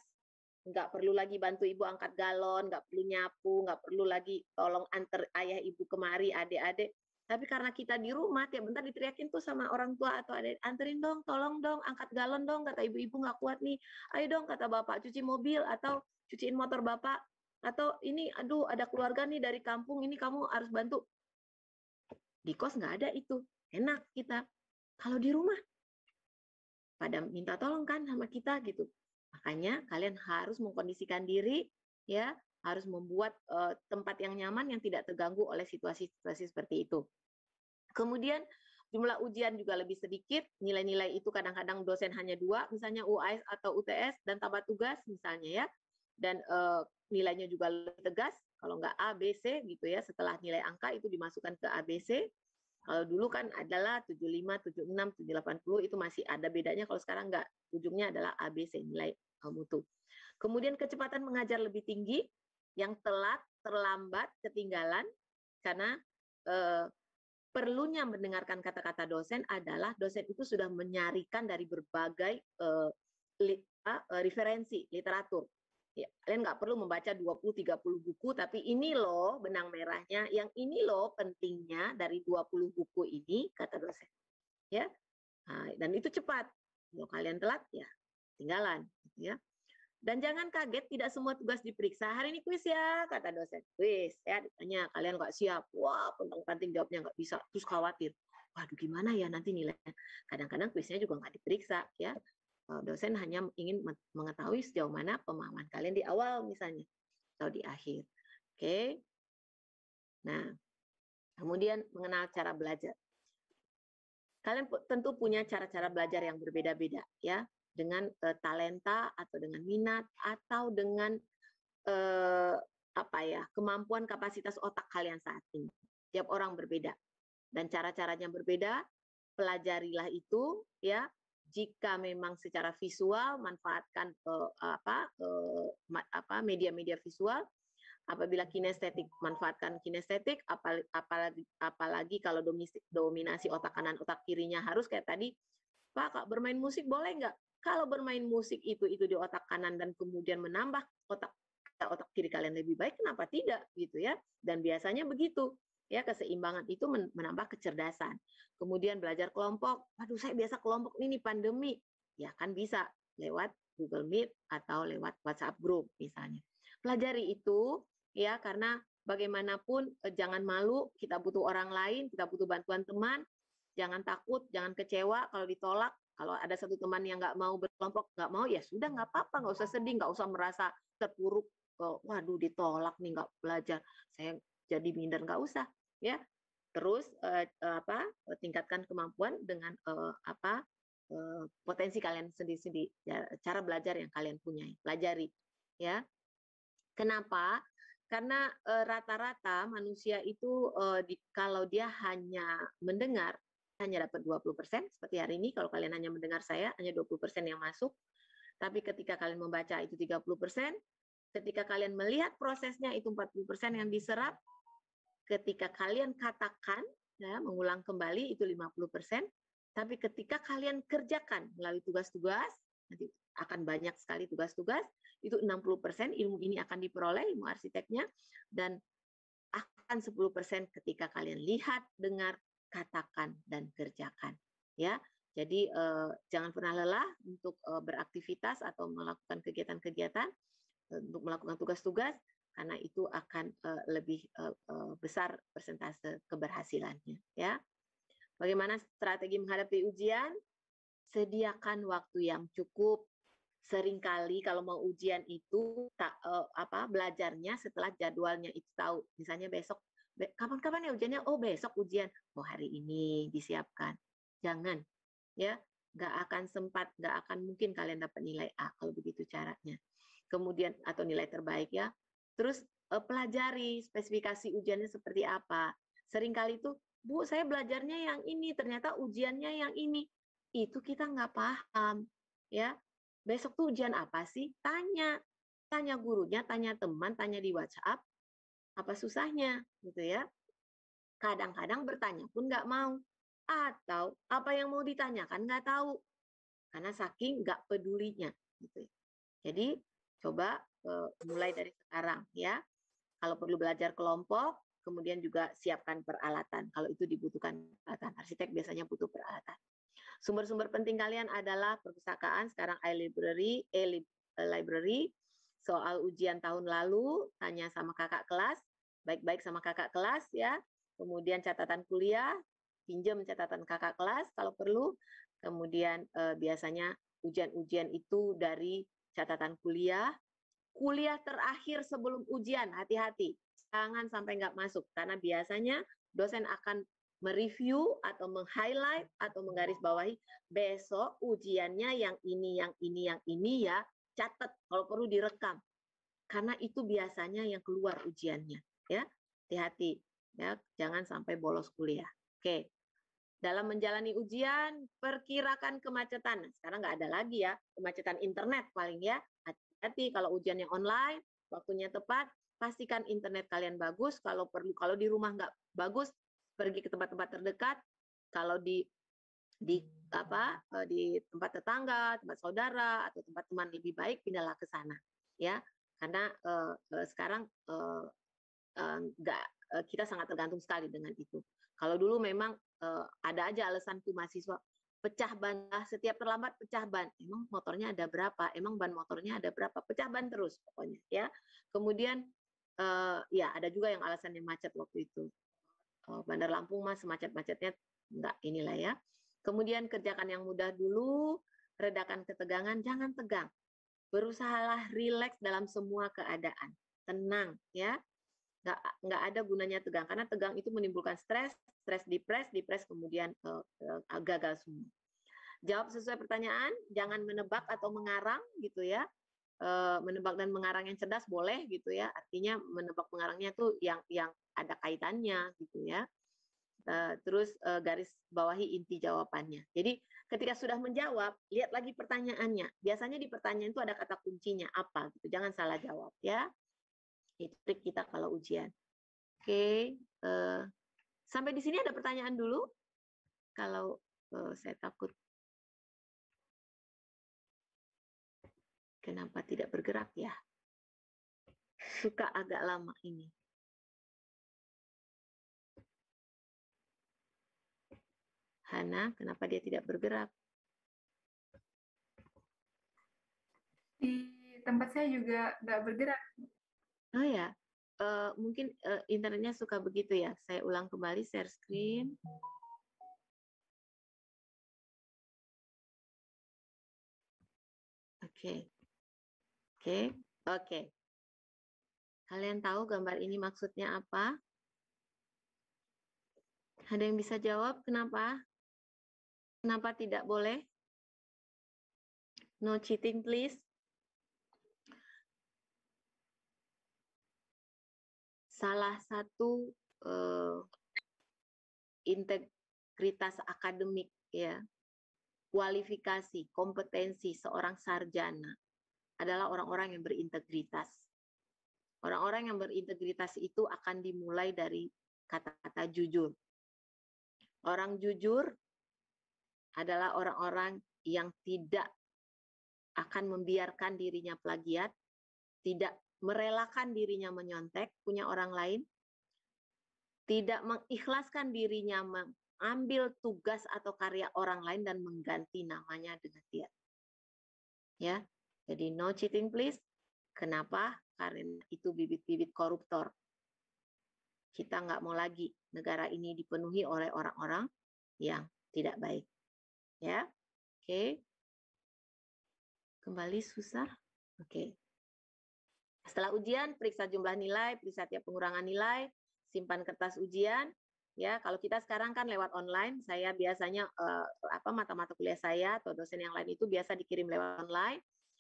Nggak perlu lagi bantu ibu angkat galon, nggak perlu nyapu, nggak perlu lagi tolong antar ayah ibu kemari, adik-adik. Tapi karena kita di rumah, tiap bentar diteriakin tuh sama orang tua atau adik, anterin dong, tolong dong, angkat galon dong, kata ibu-ibu nggak kuat nih. Ayo dong, kata bapak, cuci mobil atau cuciin motor bapak. Atau ini, aduh ada keluarga nih dari kampung, ini kamu harus bantu. Di kos nggak ada itu, enak kita. Kalau di rumah, pada minta tolong kan sama kita gitu. Makanya kalian harus mengkondisikan diri, ya, harus membuat tempat yang nyaman yang tidak terganggu oleh situasi-situasi seperti itu. Kemudian jumlah ujian juga lebih sedikit, nilai-nilai itu kadang-kadang dosen hanya 2, misalnya UAS atau UTS dan tambah tugas misalnya ya, dan nilainya juga lebih tegas, kalau nggak A, B, C gitu ya, setelah nilai angka itu dimasukkan ke ABC. Kalau dulu kan adalah 75, 76, 780 itu masih ada bedanya, kalau sekarang nggak, ujungnya adalah ABC, nilai mutu. Kemudian kecepatan mengajar lebih tinggi, yang telat, terlambat, ketinggalan, karena perlunya mendengarkan kata-kata dosen adalah dosen itu sudah menyarikan dari berbagai referensi, literatur. Ya, kalian nggak perlu membaca 20-30 buku, tapi ini loh benang merahnya, yang ini loh pentingnya dari 20 buku ini, kata dosen. Ya, nah, dan itu cepat. Kalau kalian telat, ya tinggalan. Gitu ya. Dan jangan kaget, tidak semua tugas diperiksa. Hari ini kuis ya, kata dosen. Kuis, ya ditanya, kalian nggak siap. Wah, penting jawabnya nggak bisa. Terus khawatir. Waduh, gimana ya nanti nilainya? Kadang-kadang kuisnya juga nggak diperiksa, ya. Dosen hanya ingin mengetahui sejauh mana pemahaman kalian di awal misalnya atau di akhir. Oke. Nah, kemudian mengenal cara belajar. Kalian tentu punya cara-cara belajar yang berbeda-beda ya, dengan talenta atau dengan minat atau dengan kemampuan kapasitas otak kalian saat ini. Tiap orang berbeda dan cara-caranya berbeda. Pelajarilah itu ya. Jika memang secara visual, manfaatkan media-media visual. Apabila kinestetik, manfaatkan kinestetik. Apalagi kalau dominasi otak kanan, otak kirinya harus kayak tadi. Pak, Kak, bermain musik boleh nggak? Kalau bermain musik itu di otak kanan dan kemudian menambah otak kiri kalian lebih baik, kenapa tidak gitu ya? Dan biasanya begitu. Ya, keseimbangan itu menambah kecerdasan. Kemudian belajar kelompok. Aduh, saya biasa kelompok ini pandemi. Ya kan bisa lewat Google Meet atau lewat WhatsApp group misalnya. Pelajari itu ya, karena bagaimanapun jangan malu, kita butuh orang lain, kita butuh bantuan teman. Jangan takut, jangan kecewa kalau ditolak. Kalau ada satu teman yang nggak mau berkelompok, nggak mau, ya sudah, nggak apa-apa, nggak usah sedih, nggak usah merasa terpuruk. Waduh, ditolak nih, nggak belajar, saya jadi minder, nggak usah, ya. Terus tingkatkan kemampuan dengan potensi kalian sendiri-sendiri, cara belajar yang kalian punya, pelajari, ya. Kenapa? Karena rata-rata manusia itu kalau dia hanya mendengar, hanya dapat 20%, seperti hari ini kalau kalian hanya mendengar saya, hanya 20% yang masuk. Tapi ketika kalian membaca itu 30%, ketika kalian melihat prosesnya itu 40% yang diserap, ketika kalian katakan, ya, mengulang kembali itu 50%, tapi ketika kalian kerjakan melalui tugas-tugas, nanti akan banyak sekali tugas-tugas, itu 60% ilmu ini akan diperoleh, ilmu arsiteknya, dan akan 10% ketika kalian lihat, dengar, katakan, dan kerjakan. Ya, jadi jangan pernah lelah untuk beraktivitas atau melakukan kegiatan-kegiatan, untuk melakukan tugas-tugas, karena itu akan lebih besar persentase keberhasilannya. Ya, bagaimana strategi menghadapi ujian? Sediakan waktu yang cukup. Seringkali kalau mau ujian itu belajarnya setelah jadwalnya itu tahu. Misalnya besok, kapan-kapan ya ujiannya? Oh, besok ujian. Oh, hari ini disiapkan. Jangan, ya, nggak akan sempat, nggak akan mungkin kalian dapat nilai A kalau begitu caranya. Kemudian atau nilai terbaik, ya. Terus pelajari spesifikasi ujiannya seperti apa. Seringkali itu, Bu, saya belajarnya yang ini, ternyata ujiannya yang ini. Itu kita nggak paham, ya. Besok tuh ujian apa sih? Tanya gurunya, tanya teman, tanya di WhatsApp. Apa susahnya, gitu ya? Kadang-kadang bertanya pun nggak mau, atau apa yang mau ditanyakan nggak tahu, karena saking nggak pedulinya, gitu. Jadi coba mulai dari sekarang, ya. Kalau perlu belajar kelompok, kemudian juga siapkan peralatan. Kalau itu dibutuhkan peralatan, arsitek biasanya butuh peralatan. Sumber-sumber penting kalian adalah perpustakaan, sekarang e-library, soal ujian tahun lalu, tanya sama kakak kelas, baik-baik sama kakak kelas, ya. Kemudian catatan kuliah, pinjam catatan kakak kelas kalau perlu. Kemudian biasanya ujian-ujian itu dari catatan kuliah. Kuliah terakhir sebelum ujian, hati-hati. Jangan sampai nggak masuk, karena biasanya dosen akan mereview atau meng-highlight atau menggarisbawahi besok ujiannya yang ini ya, catat, kalau perlu direkam. Karena itu biasanya yang keluar ujiannya, ya. Hati-hati, ya, jangan sampai bolos kuliah. Oke. Dalam menjalani ujian, perkirakan kemacetan. Sekarang nggak ada lagi ya, kemacetan internet paling, ya. Hati-hati kalau ujiannya online, waktunya tepat, pastikan internet kalian bagus. Kalau perlu, kalau di rumah nggak bagus, pergi ke tempat-tempat terdekat. Kalau di tempat tetangga, tempat saudara, atau tempat teman lebih baik, pindahlah ke sana, ya. Karena sekarang kita sangat tergantung sekali dengan itu. Kalau dulu memang ada aja alasan tuh mahasiswa, pecah ban, setiap terlambat pecah ban. Emang motornya ada berapa? Emang ban motornya ada berapa? Pecah ban terus pokoknya, ya. Kemudian ya ada juga yang alasannya macet waktu itu. Bandar Lampung mas semacet-macetnya enggak, inilah ya. Kemudian kerjakan yang mudah dulu, redakan ketegangan, jangan tegang. Berusahalah rileks dalam semua keadaan. Tenang, ya. Nggak ada gunanya tegang, karena tegang itu menimbulkan stres depres kemudian gagal semua. Jawab sesuai pertanyaan, jangan menebak atau mengarang, gitu ya. Menebak dan mengarang yang cerdas boleh, gitu ya. Artinya menebak mengarangnya tuh yang ada kaitannya, gitu ya. Terus garis bawahi inti jawabannya. Jadi ketika sudah menjawab, lihat lagi pertanyaannya. Biasanya di pertanyaan itu ada kata kuncinya apa, gitu. Jangan salah jawab, ya. Itu trik kita kalau ujian. Oke, sampai di sini ada pertanyaan dulu. Kalau saya takut Kenapa tidak bergerak ya? Suka agak lama ini. Hana, kenapa dia tidak bergerak? Di tempat saya juga nggak bergerak. Oh ya, mungkin internetnya suka begitu ya. Saya ulang kembali share screen. Oke. Oke. Kalian tahu gambar ini maksudnya apa? Ada yang bisa jawab kenapa? Kenapa tidak boleh? No cheating, please. Salah satu integritas akademik, ya, kualifikasi, kompetensi seorang sarjana adalah orang-orang yang berintegritas. Orang-orang yang berintegritas itu akan dimulai dari kata-kata jujur. Orang jujur adalah orang-orang yang tidak akan membiarkan dirinya plagiat, tidak merelakan dirinya menyontek punya orang lain, tidak mengikhlaskan dirinya mengambil tugas atau karya orang lain dan mengganti namanya dengan dia. Ya, jadi no cheating please. Kenapa? Karena itu bibit-bibit koruptor. Kita nggak mau lagi negara ini dipenuhi oleh orang-orang yang tidak baik. Ya, oke. Kembali susah. Oke. Setelah ujian, periksa jumlah nilai, periksa tiap pengurangan nilai, simpan kertas ujian. Ya, kalau kita sekarang kan lewat online, saya biasanya mata-mata kuliah saya atau dosen yang lain itu biasa dikirim lewat online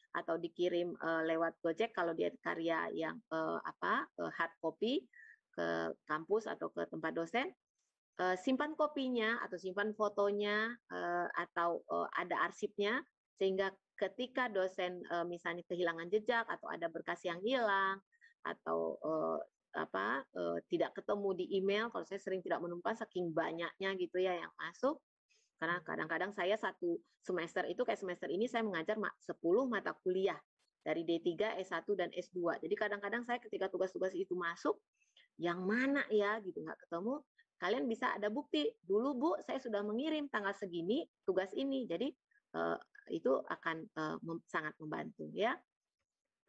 atau dikirim lewat Gojek kalau dia karya yang hard copy ke kampus atau ke tempat dosen. Simpan kopinya atau simpan fotonya atau ada arsipnya sehingga ketika dosen misalnya kehilangan jejak atau ada berkas yang hilang atau tidak ketemu di email, kalau saya sering tidak menemukan saking banyaknya gitu ya yang masuk, karena kadang-kadang saya satu semester itu kayak semester ini saya mengajar 10 mata kuliah dari D3, S1 dan S2. Jadi kadang-kadang saya ketika tugas-tugas itu masuk, yang mana ya gitu nggak ketemu, kalian bisa ada bukti dulu Bu saya sudah mengirim tanggal segini tugas ini, jadi itu akan sangat membantu ya.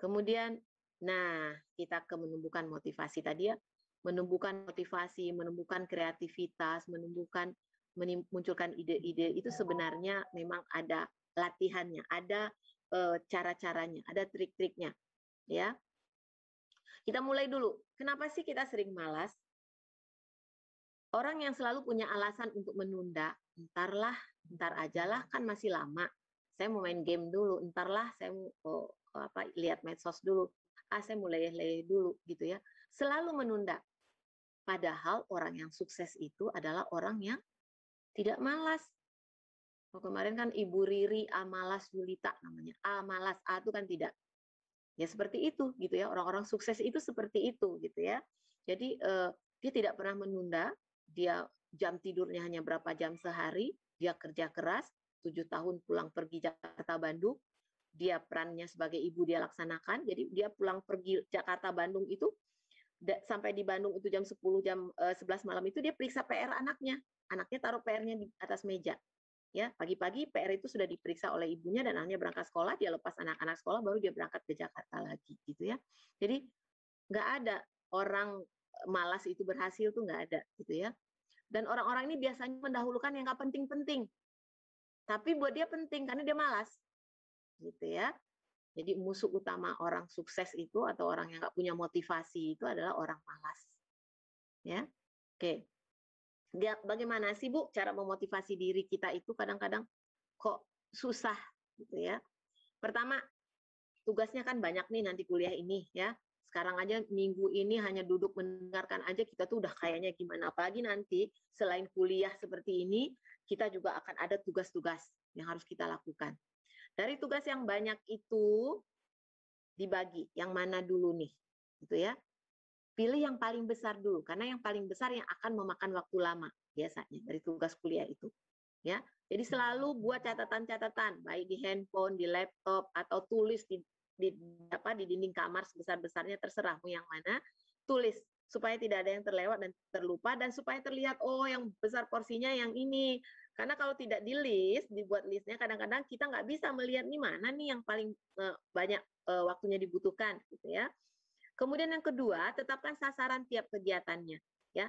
Kemudian, nah kita ke menumbuhkan motivasi tadi ya, menumbuhkan motivasi, menumbuhkan kreativitas, memunculkan ide-ide itu sebenarnya memang ada latihannya, ada cara-caranya, ada trik-triknya ya. Kita mulai dulu. Kenapa sih kita sering malas? Orang yang selalu punya alasan untuk menunda, ntar ajalah kan masih lama. Saya mau main game dulu, entarlah saya mau lihat medsos dulu. Saya mau leleh dulu gitu ya. Selalu menunda. Padahal orang yang sukses itu adalah orang yang tidak malas. Kemarin kan Ibu Riri Amalas Yulita namanya. Malas, itu kan tidak. Ya seperti itu gitu ya. Orang-orang sukses itu seperti itu gitu ya. Jadi dia tidak pernah menunda. Dia jam tidurnya hanya berapa jam sehari. Dia kerja keras. 7 tahun pulang pergi Jakarta Bandung, dia perannya sebagai ibu dia laksanakan, jadi dia pulang pergi Jakarta Bandung itu sampai di Bandung itu jam 10 jam 11 malam itu dia periksa PR anaknya taruh PR-nya di atas meja ya, pagi-pagi PR itu sudah diperiksa oleh ibunya dan anaknya berangkat sekolah, dia lepas anak-anak sekolah baru dia berangkat ke Jakarta lagi gitu ya. Jadi nggak ada orang malas itu berhasil tuh nggak ada gitu ya. Dan orang-orang ini biasanya mendahulukan yang nggak penting-penting. Tapi buat dia penting karena dia malas, gitu ya. Jadi musuh utama orang sukses itu atau orang yang nggak punya motivasi itu adalah orang malas, ya. Oke. Bagaimana sih Bu cara memotivasi diri kita itu kadang-kadang kok susah, gitu ya. Pertama, tugasnya kan banyak nih nanti kuliah ini, ya. Sekarang aja minggu ini hanya duduk mendengarkan aja kita tuh udah kayaknya gimana. Apalagi nanti selain kuliah seperti ini, kita juga akan ada tugas-tugas yang harus kita lakukan. Dari tugas yang banyak itu dibagi, yang mana dulu nih, gitu ya. Pilih yang paling besar dulu, karena yang paling besar yang akan memakan waktu lama biasanya dari tugas kuliah itu. Ya, jadi selalu buat catatan-catatan, baik di handphone, di laptop, atau tulis di di dinding kamar sebesar-besarnya, terserah mau yang mana, tulis supaya tidak ada yang terlewat dan terlupa, dan supaya terlihat oh yang besar porsinya yang ini. Karena kalau tidak di list, dibuat listnya, kadang-kadang kita nggak bisa melihat nih mana nih yang paling banyak waktunya dibutuhkan, gitu ya. Kemudian yang kedua, tetapkan sasaran tiap kegiatannya, ya.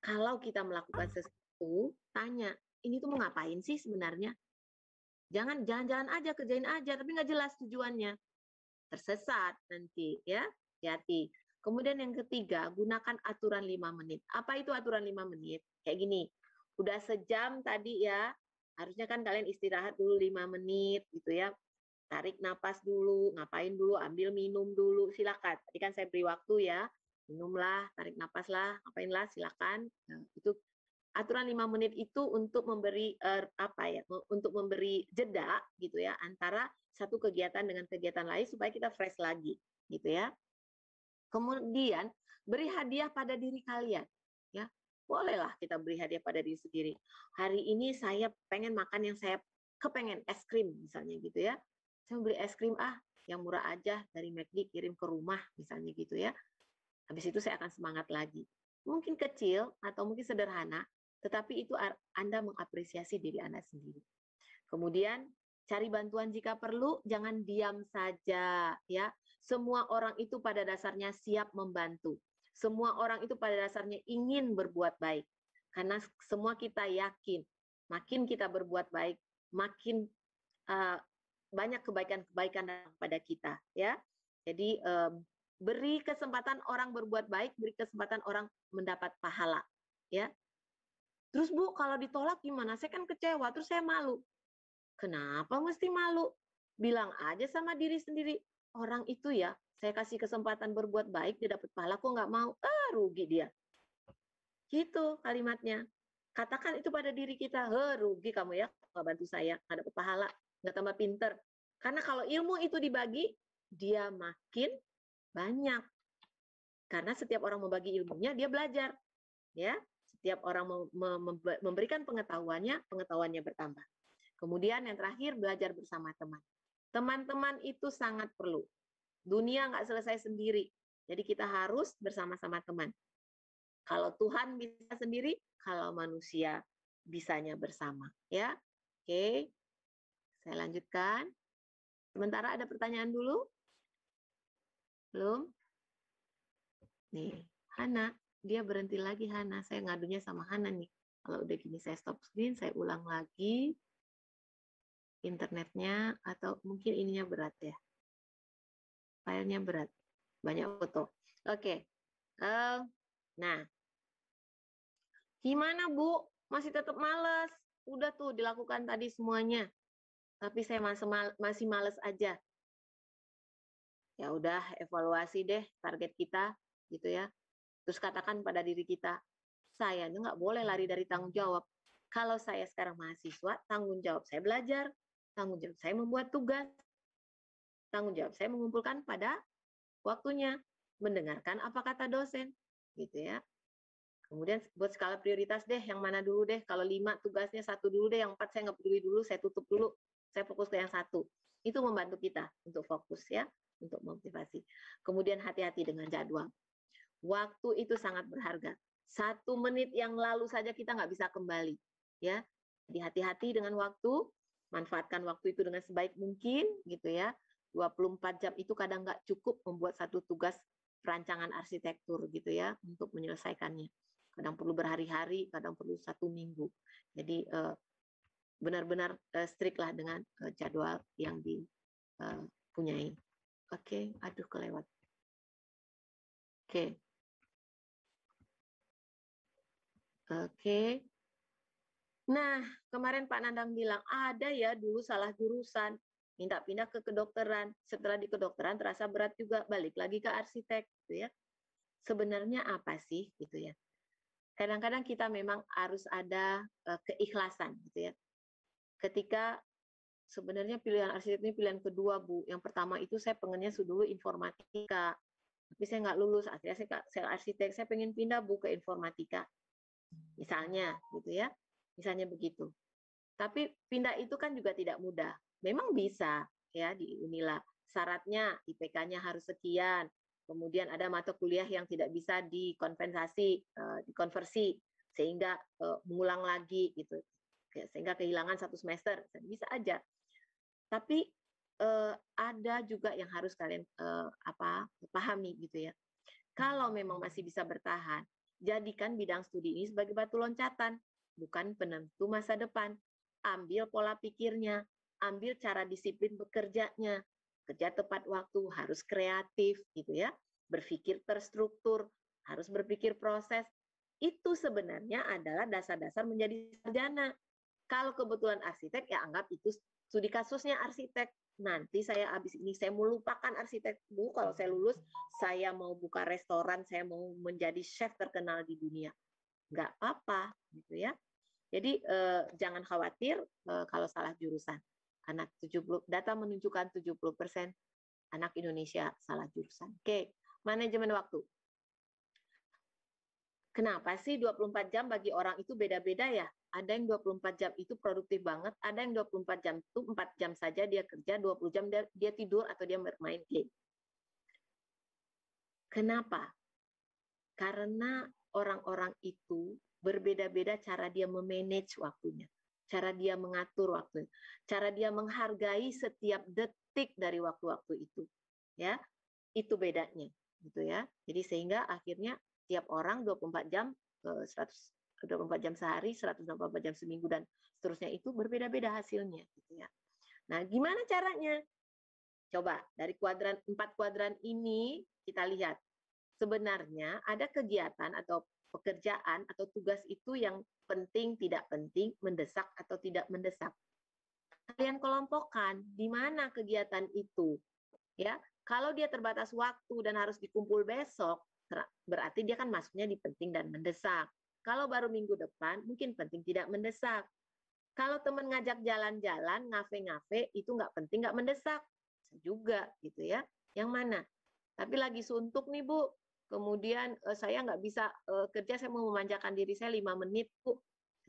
Kalau kita melakukan sesuatu, tanya, ini tuh mau ngapain sih sebenarnya? Jangan jalan-jalan aja, kerjain aja, tapi nggak jelas tujuannya. Tersesat nanti, ya. Hati-hati. Kemudian yang ketiga, gunakan aturan 5 menit. Apa itu aturan 5 menit? Kayak gini, udah sejam tadi ya, harusnya kan kalian istirahat dulu 5 menit gitu ya. Tarik napas dulu, ngapain dulu, ambil minum dulu, silakan. Tadi kan saya beri waktu ya, minumlah, tarik napas lah, ngapainlah, silakan. Nah, itu aturan 5 menit itu untuk memberi untuk memberi jeda gitu ya antara satu kegiatan dengan kegiatan lain supaya kita fresh lagi gitu ya. Kemudian beri hadiah pada diri kalian ya. Bolehlah kita beri hadiah pada diri sendiri. Hari ini saya pengen makan yang saya kepengen, es krim misalnya gitu ya. Saya beli es krim yang murah aja dari McD kirim ke rumah misalnya gitu ya. Habis itu saya akan semangat lagi. Mungkin kecil atau mungkin sederhana, tetapi itu Anda mengapresiasi diri Anda sendiri. Kemudian cari bantuan jika perlu, jangan diam saja ya. Semua orang itu pada dasarnya siap membantu. Semua orang itu pada dasarnya ingin berbuat baik. Karena semua kita yakin, makin kita berbuat baik, makin banyak kebaikan-kebaikan pada kita ya. Jadi beri kesempatan orang berbuat baik, beri kesempatan orang mendapat pahala ya. Terus Bu, kalau ditolak gimana? Saya kan kecewa, terus saya malu. Kenapa mesti malu? Bilang aja sama diri sendiri. Orang itu ya, saya kasih kesempatan berbuat baik, dia dapat pahala, kok nggak mau? Rugi dia. Gitu kalimatnya. Katakan itu pada diri kita, rugi kamu ya, nggak bantu saya, nggak dapat pahala, nggak tambah pinter. Karena kalau ilmu itu dibagi, dia makin banyak. Karena setiap orang membagi ilmunya, dia belajar. Ya. Setiap orang memberikan pengetahuannya bertambah. Kemudian yang terakhir, belajar bersama teman. Teman-teman itu sangat perlu. Dunia nggak selesai sendiri. Jadi kita harus bersama-sama teman. Kalau Tuhan bisa sendiri, kalau manusia bisanya bersama. Ya, oke. Saya lanjutkan. Sementara ada pertanyaan dulu? Belum? Nih, Hana. Dia berhenti lagi, Hana. Saya ngadunya sama Hana nih. Kalau udah gini saya stop screen, saya ulang lagi internetnya, atau mungkin ininya berat ya. Filenya berat. Banyak foto. Oke. Nah. Gimana, Bu? Masih tetap males? Udah tuh dilakukan tadi semuanya. Tapi saya masih males aja. Ya udah, evaluasi deh target kita gitu ya. Terus katakan pada diri kita, saya nggak boleh lari dari tanggung jawab. Kalau saya sekarang mahasiswa, tanggung jawab saya belajar, tanggung jawab saya membuat tugas, tanggung jawab saya mengumpulkan pada waktunya, mendengarkan apa kata dosen, gitu ya. Kemudian buat skala prioritas deh, yang mana dulu deh, kalau 5 tugasnya 1 dulu deh, yang 4 saya nggak peduli dulu, saya tutup dulu, saya fokus ke yang 1. Itu membantu kita untuk fokus ya, untuk motivasi. Kemudian hati-hati dengan jadwal. Waktu itu sangat berharga. 1 menit yang lalu saja kita nggak bisa kembali. Ya, jadi hati-hati dengan waktu, manfaatkan waktu itu dengan sebaik mungkin, gitu ya. 24 jam itu kadang nggak cukup membuat satu tugas perancangan arsitektur, gitu ya, untuk menyelesaikannya. Kadang perlu berhari-hari, kadang perlu 1 minggu. Jadi benar-benar strict lah dengan jadwal yang dipunyai. Oke, aduh kelewat. Oke. Oke. Nah, kemarin Pak Nandang bilang, ada ya dulu salah jurusan, minta pindah ke kedokteran. Setelah di kedokteran terasa berat juga, balik lagi ke arsitek, gitu ya. Sebenarnya apa sih, gitu ya. Kadang-kadang kita memang harus ada keikhlasan, gitu ya. Ketika sebenarnya pilihan arsitek ini pilihan kedua, Bu. Yang pertama itu saya pengennya dulu informatika, tapi saya nggak lulus. Akhirnya saya arsitek, saya pengen pindah, Bu, ke informatika. Misalnya, gitu ya. Misalnya begitu. Tapi pindah itu kan juga tidak mudah. Memang bisa ya di Unila. syaratnya IPK-nya harus sekian, kemudian ada mata kuliah yang tidak bisa dikonversi, sehingga mengulang lagi gitu, sehingga kehilangan 1 semester, bisa aja. Tapi ada juga yang harus kalian pahami gitu ya. Kalau memang masih bisa bertahan, jadikan bidang studi ini sebagai batu loncatan, bukan penentu masa depan. Ambil pola pikirnya, ambil cara disiplin bekerjanya, kerja tepat waktu, harus kreatif gitu ya, berpikir terstruktur, harus berpikir proses. Itu sebenarnya adalah dasar-dasar menjadi sarjana. Kalau kebetulan arsitek, ya anggap itu studi kasusnya arsitek. Nanti saya habis ini saya mau lupakan arsitek. Bu, kalau saya lulus, saya mau buka restoran, saya mau menjadi chef terkenal di dunia. Nggak apa-apa, gitu ya. Jadi jangan khawatir kalau salah jurusan. Karena data menunjukkan 70% anak Indonesia salah jurusan. Oke, manajemen waktu. Kenapa sih 24 jam bagi orang itu beda-beda ya? Ada yang 24 jam itu produktif banget, ada yang 24 jam itu 4 jam saja dia kerja, 20 jam dia tidur atau dia bermain game. Kenapa? Karena orang-orang itu berbeda-beda cara dia memanage waktunya, cara dia mengatur waktunya, cara dia menghargai setiap detik dari waktu-waktu itu. Ya, itu bedanya, gitu ya. Jadi sehingga akhirnya tiap orang 24 jam, 24 jam sehari, 124 jam seminggu, dan seterusnya itu berbeda-beda hasilnya. Gitu ya. Nah, gimana caranya? Coba dari 4 kuadran ini kita lihat. Sebenarnya ada kegiatan atau pekerjaan atau tugas itu yang penting, tidak penting, mendesak atau tidak mendesak. Kalian kelompokkan di mana kegiatan itu. Ya, kalau dia terbatas waktu dan harus dikumpul besok, berarti dia kan masuknya di penting dan mendesak. Kalau baru minggu depan, mungkin penting tidak mendesak. Kalau teman ngajak jalan-jalan, ngafe-ngafe, itu nggak penting, nggak mendesak. Juga, gitu ya. Yang mana? Tapi lagi suntuk nih, Bu. Kemudian saya nggak bisa kerja, saya mau memanjakan diri saya 5 menit, Bu.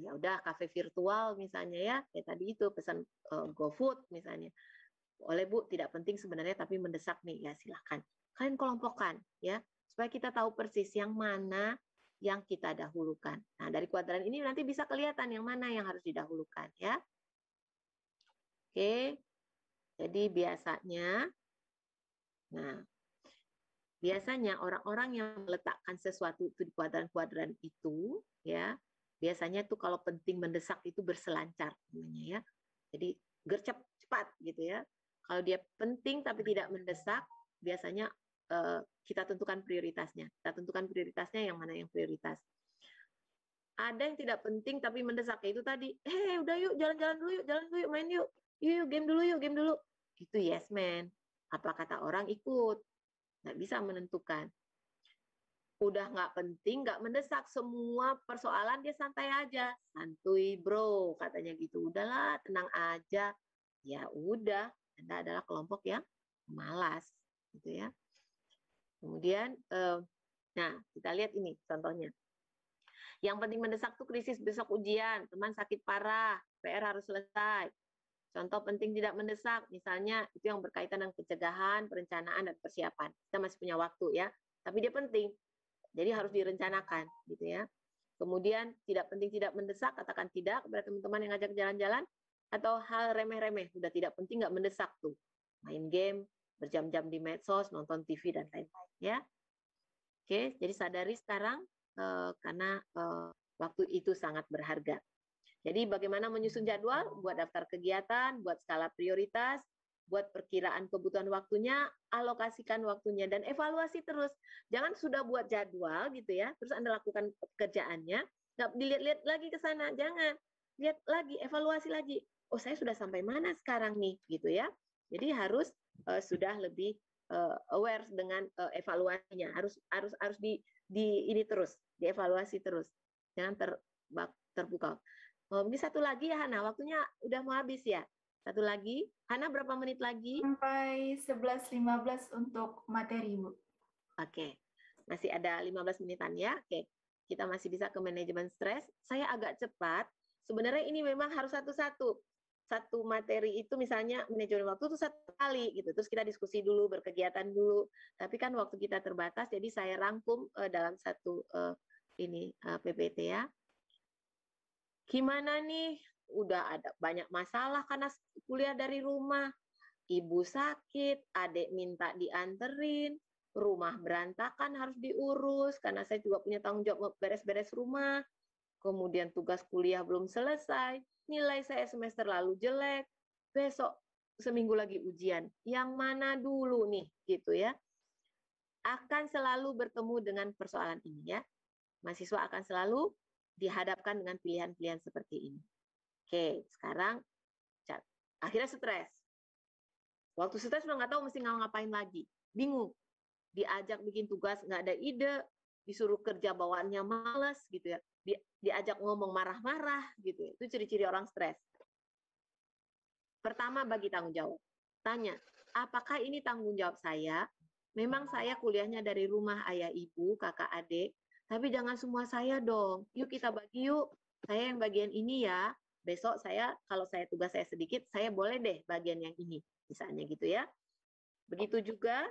Ya udah, kafe virtual misalnya ya. Kayak tadi itu, pesan GoFood misalnya. Oleh Bu, tidak penting sebenarnya, tapi mendesak nih, ya silahkan. Kalian kelompokkan, ya. Supaya kita tahu persis yang mana yang kita dahulukan. Nah, dari kuadran ini nanti bisa kelihatan yang mana yang harus didahulukan, ya. Oke, jadi biasanya, nah, biasanya orang-orang yang meletakkan sesuatu itu di kuadran-kuadran itu, ya, biasanya tuh kalau penting mendesak itu berselancar, namanya ya. Jadi gercep cepat, gitu ya. Kalau dia penting tapi tidak mendesak, biasanya kita tentukan prioritasnya. Kita tentukan prioritasnya yang mana yang prioritas. Ada yang tidak penting tapi mendesak, itu tadi, udah yuk jalan-jalan dulu yuk, main yuk, game dulu yuk, game dulu. Itu yes man. Apa kata orang ikut. Nggak bisa menentukan. Udah nggak penting, nggak mendesak, semua persoalan dia santai aja. Santuy bro, katanya gitu. Udahlah, tenang aja. Ya udah, Anda adalah kelompok yang malas, gitu ya. Kemudian, nah kita lihat ini contohnya. Yang penting mendesak tuh krisis besok ujian, teman sakit parah, PR harus selesai. Contoh penting tidak mendesak, misalnya itu yang berkaitan dengan pencegahan, perencanaan, dan persiapan. Kita masih punya waktu ya, tapi dia penting, jadi harus direncanakan, gitu ya. Kemudian tidak penting tidak mendesak, katakan tidak kepada teman-teman yang ngajak jalan-jalan, atau hal remeh-remeh, udah tidak penting nggak mendesak tuh, main game, berjam-jam di medsos, nonton TV, dan lain-lain. Ya, oke. Jadi sadari sekarang karena waktu itu sangat berharga. Jadi bagaimana menyusun jadwal, buat daftar kegiatan, buat skala prioritas, buat perkiraan kebutuhan waktunya, alokasikan waktunya, dan evaluasi terus. Jangan sudah buat jadwal gitu ya, terus Anda lakukan pekerjaannya, nggak dilihat-lihat lagi ke sana, jangan. Lihat lagi, evaluasi lagi. Oh, saya sudah sampai mana sekarang nih, gitu ya. Jadi harus sudah lebih aware dengan evaluasinya, harus ini terus dievaluasi terus, jangan terbuka. Ini satu lagi ya Hana, waktunya udah mau habis ya. Satu lagi, Hana berapa menit lagi? Sampai 11.15 untuk materi, Bu. Oke, masih ada 15 menitan ya. Oke, kita masih bisa ke manajemen stres. Saya agak cepat. Sebenarnya ini memang harus satu-satu. satu materi itu misalnya manajemen waktu itu 1 kali gitu, terus kita diskusi dulu, berkegiatan dulu. Tapi kan waktu kita terbatas, jadi saya rangkum dalam satu PPT ya. Gimana nih? Udah ada banyak masalah karena kuliah dari rumah. Ibu sakit, adik minta dianterin, rumah berantakan harus diurus karena saya juga punya tanggung jawab beres-beres rumah. Kemudian tugas kuliah belum selesai, nilai saya semester lalu jelek, besok seminggu lagi ujian. Yang mana dulu nih gitu ya. Akan selalu bertemu dengan persoalan ini ya. Mahasiswa akan selalu dihadapkan dengan pilihan-pilihan seperti ini. Oke, sekarang akhirnya stres. Waktu stres udah nggak tahu mesti ngapain lagi. Bingung. Diajak bikin tugas nggak ada ide, disuruh kerja bawaannya males gitu ya. Diajak ngomong marah-marah gitu. Itu ciri-ciri orang stres. Pertama bagi tanggung jawab. Tanya, apakah ini tanggung jawab saya? Memang saya kuliahnya dari rumah ayah ibu, kakak adik, tapi jangan semua saya dong. Yuk kita bagi yuk. Saya yang bagian ini ya. Besok saya, kalau saya tugas saya sedikit, saya boleh deh bagian yang ini. Misalnya gitu ya. Begitu juga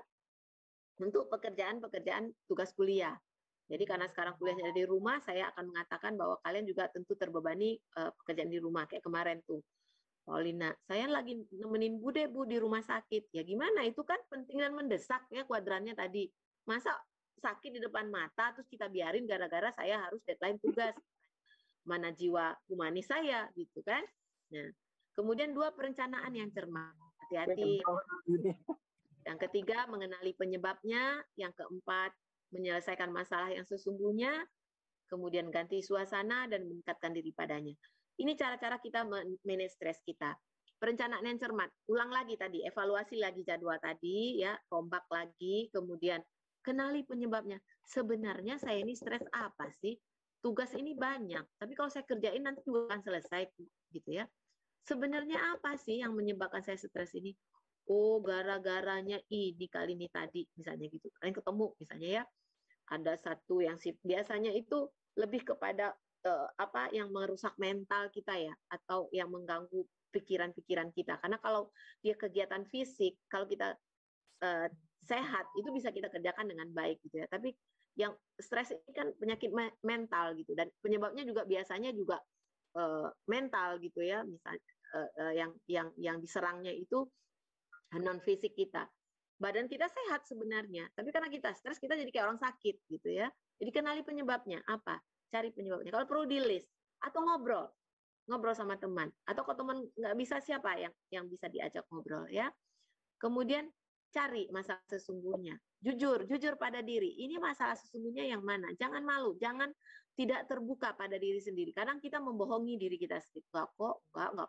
untuk pekerjaan-pekerjaan tugas kuliah. Jadi karena sekarang kuliahnya dari rumah, saya akan mengatakan bahwa kalian juga tentu terbebani pekerjaan di rumah. Kayak kemarin tuh, Paulina, saya lagi nemenin Bu di rumah sakit. Ya gimana, itu kan penting dan mendesak ya kuadrannya tadi. Masa sakit di depan mata, terus kita biarin gara-gara saya harus deadline tugas. Mana jiwa humanis saya, gitu kan. Nah, kemudian 2, perencanaan yang cermat. Hati-hati. Yang ketiga, mengenali penyebabnya. Yang keempat, menyelesaikan masalah yang sesungguhnya. Kemudian ganti suasana dan meningkatkan diri padanya. Ini cara-cara kita manage stres kita. Perencanaan yang cermat. Ulang lagi tadi, evaluasi lagi jadwal tadi, ya, rombak lagi, kemudian kenali penyebabnya. Sebenarnya saya ini stres apa sih? Tugas ini banyak, tapi kalau saya kerjain nanti juga akan selesai, gitu ya. Sebenarnya apa sih yang menyebabkan saya stres ini? Oh, gara-garanya ini kali ini tadi, misalnya gitu. Kalian ketemu, misalnya ya, ada satu yang biasanya itu lebih kepada apa yang merusak mental kita ya, atau yang mengganggu pikiran-pikiran kita. Karena kalau dia kegiatan fisik, kalau kita sehat, itu bisa kita kerjakan dengan baik gitu ya. Tapi yang stres ini kan penyakit mental gitu, dan penyebabnya juga biasanya juga mental gitu ya. Misalnya yang diserangnya itu non fisik kita. Badan kita sehat sebenarnya, tapi karena kita stres kita jadi kayak orang sakit gitu ya. Jadi kenali penyebabnya apa? Cari penyebabnya. Kalau perlu di list atau ngobrol sama teman. Atau kalau teman nggak bisa, siapa yang bisa diajak ngobrol ya. Kemudian cari masalah sesungguhnya. Jujur pada diri. Ini masalah sesungguhnya yang mana? Jangan malu, jangan tidak terbuka pada diri sendiri. Kadang kita membohongi diri kita sendiri. Enggak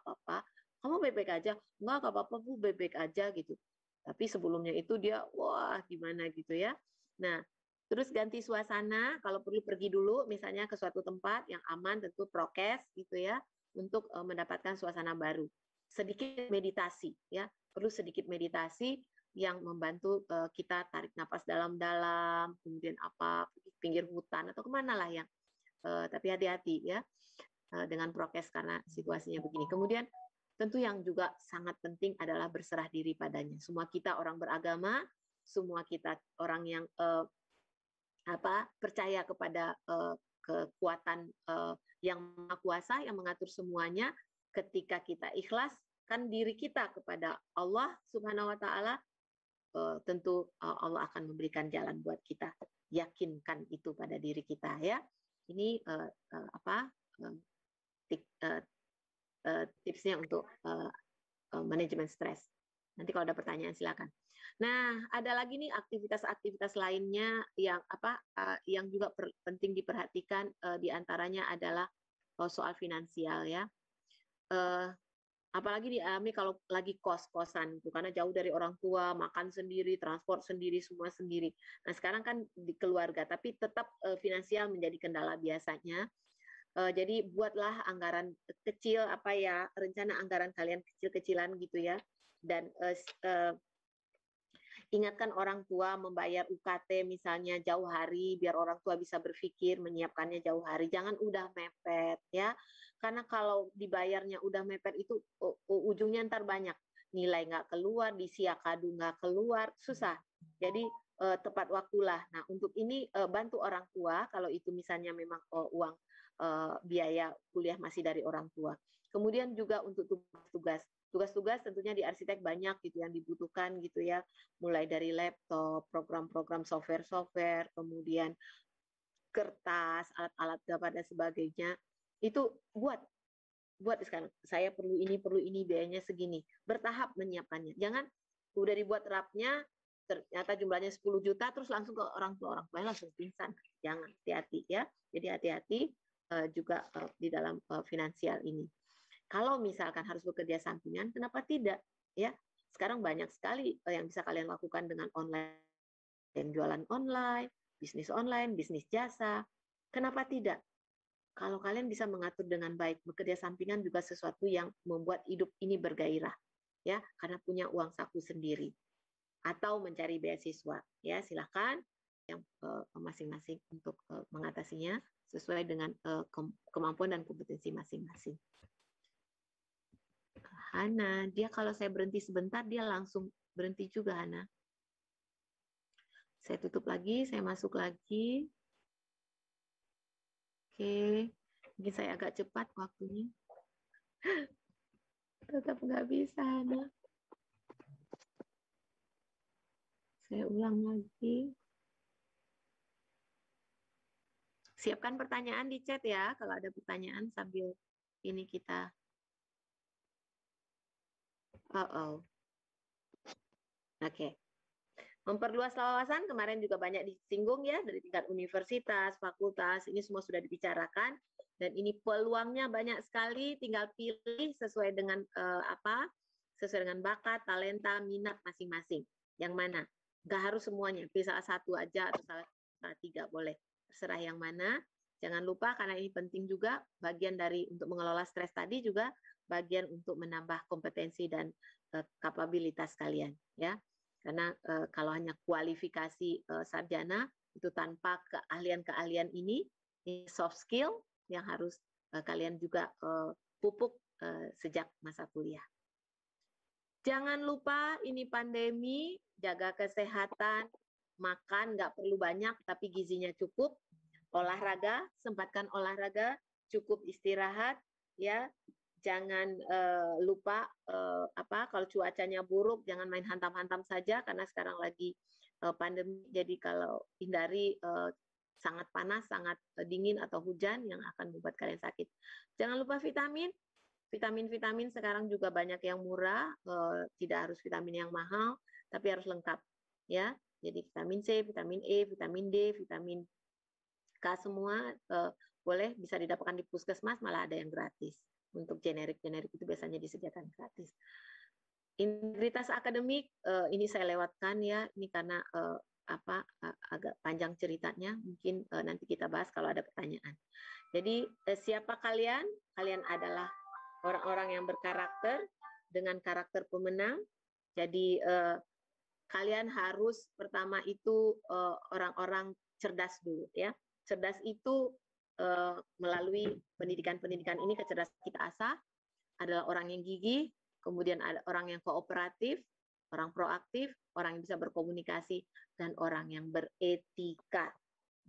apa-apa. Kamu baik-baik aja. Enggak apa-apa, Bu, baik-baik aja gitu. Tapi sebelumnya itu dia, wah gimana gitu ya. Nah, terus ganti suasana, kalau perlu pergi dulu misalnya ke suatu tempat yang aman, tentu prokes gitu ya, untuk mendapatkan suasana baru. Sedikit meditasi ya, perlu sedikit meditasi yang membantu kita tarik napas dalam-dalam, kemudian pinggir hutan atau kemana lah yang, tapi hati-hati ya dengan prokes karena situasinya begini. Kemudian tentu yang juga sangat penting adalah berserah diri padanya. Semua kita orang beragama, semua kita orang yang percaya kepada kekuatan yang Maha Kuasa yang mengatur semuanya. Ketika kita ikhlaskan diri kita kepada Allah Subhanahu wa taala, tentu Allah akan memberikan jalan buat kita. Yakinkan itu pada diri kita ya. Ini tipsnya untuk manajemen stres. Nanti kalau ada pertanyaan silakan. Nah, ada lagi nih aktivitas-aktivitas lainnya yang juga penting diperhatikan, diantaranya adalah soal finansial ya. Apalagi dialami kalau lagi kos-kosan itu, karena jauh dari orang tua, makan sendiri, transport sendiri, semua sendiri. Nah, sekarang kan di keluarga, tapi tetap finansial menjadi kendala biasanya. Jadi buatlah anggaran kecil, rencana anggaran kalian kecil-kecilan gitu ya. Dan Ingatkan orang tua membayar UKT misalnya jauh hari, biar orang tua bisa berpikir menyiapkannya jauh hari. Jangan udah mepet ya, karena kalau dibayarnya udah mepet itu ujungnya ntar banyak nilai nggak keluar, di siakadu nggak keluar, susah. Jadi tepat waktulah. Nah, untuk ini bantu orang tua kalau itu misalnya memang uang biaya kuliah masih dari orang tua. Kemudian juga untuk tugas-tugas. Tugas-tugas tentunya di arsitek banyak gitu yang dibutuhkan gitu ya. Mulai dari laptop, program-program software-software, kemudian kertas, alat-alat gambar dan sebagainya. Itu buat sekarang. Saya perlu ini, biayanya segini. Bertahap menyiapkannya. Jangan udah dibuat rapnya, ternyata jumlahnya 10 juta, terus langsung ke orang tua langsung pingsan. Jangan, hati-hati ya. Jadi hati-hati juga di dalam finansial ini. Kalau misalkan harus bekerja sampingan, kenapa tidak? Ya, sekarang banyak sekali yang bisa kalian lakukan dengan online, yang jualan online, bisnis jasa. Kenapa tidak? Kalau kalian bisa mengatur dengan baik, bekerja sampingan juga sesuatu yang membuat hidup ini bergairah, ya, karena punya uang saku sendiri. Atau mencari beasiswa, ya, silakan yang masing-masing untuk mengatasinya sesuai dengan kemampuan dan kompetensi masing-masing. Hana, dia kalau saya berhenti sebentar, dia langsung berhenti juga, Hana. Saya tutup lagi, saya masuk lagi. Oke, mungkin saya agak cepat waktunya. Tetap nggak bisa, Hana. Saya ulang lagi. Siapkan pertanyaan di chat ya, kalau ada pertanyaan sambil ini kita. Oke. Memperluas wawasan kemarin juga banyak disinggung ya, dari tingkat universitas, fakultas, ini semua sudah dibicarakan dan ini peluangnya banyak sekali, tinggal pilih sesuai dengan sesuai dengan bakat, talenta, minat masing-masing. Yang mana? Nggak harus semuanya, pilih salah satu aja atau salah tiga boleh, terserah yang mana. Jangan lupa karena ini penting juga, bagian dari untuk mengelola stres tadi juga bagian untuk menambah kompetensi dan kapabilitas kalian ya. Karena kalau hanya kualifikasi sarjana itu tanpa keahlian-keahlian ini soft skill yang harus kalian juga pupuk sejak masa kuliah. Jangan lupa ini pandemi, jaga kesehatan, makan nggak perlu banyak tapi gizinya cukup, olahraga, sempatkan olahraga, cukup istirahat ya. Jangan lupa kalau cuacanya buruk jangan main hantam-hantam saja karena sekarang lagi pandemi, jadi kalau hindari sangat panas, sangat dingin atau hujan yang akan membuat kalian sakit. Jangan lupa vitamin sekarang juga banyak yang murah, tidak harus vitamin yang mahal tapi harus lengkap ya. Jadi vitamin C, vitamin E, vitamin D, vitamin K semua boleh bisa didapatkan di puskesmas, malah ada yang gratis. Untuk generik itu biasanya disediakan gratis. Integritas akademik ini saya lewatkan ya, ini karena agak panjang ceritanya, mungkin nanti kita bahas kalau ada pertanyaan. Jadi siapa kalian? Kalian adalah orang-orang yang berkarakter dengan karakter pemenang. Jadi kalian harus pertama itu orang-orang cerdas dulu ya. Cerdas itu melalui pendidikan ini kecerdasan kita asah adalah orang yang gigih, kemudian ada orang yang kooperatif, orang proaktif, orang yang bisa berkomunikasi, dan orang yang beretika,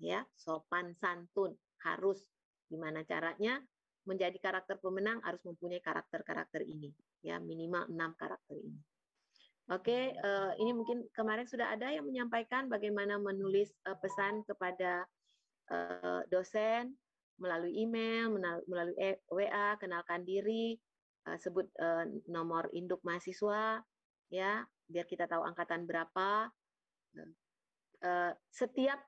ya, sopan santun harus. Gimana caranya? Menjadi karakter pemenang harus mempunyai karakter-karakter ini, ya, minimal 6 karakter ini. Oke, ini mungkin kemarin sudah ada yang menyampaikan bagaimana menulis pesan kepada dosen melalui email, melalui WA, kenalkan diri, sebut nomor induk mahasiswa, ya, biar kita tahu angkatan berapa. Setiap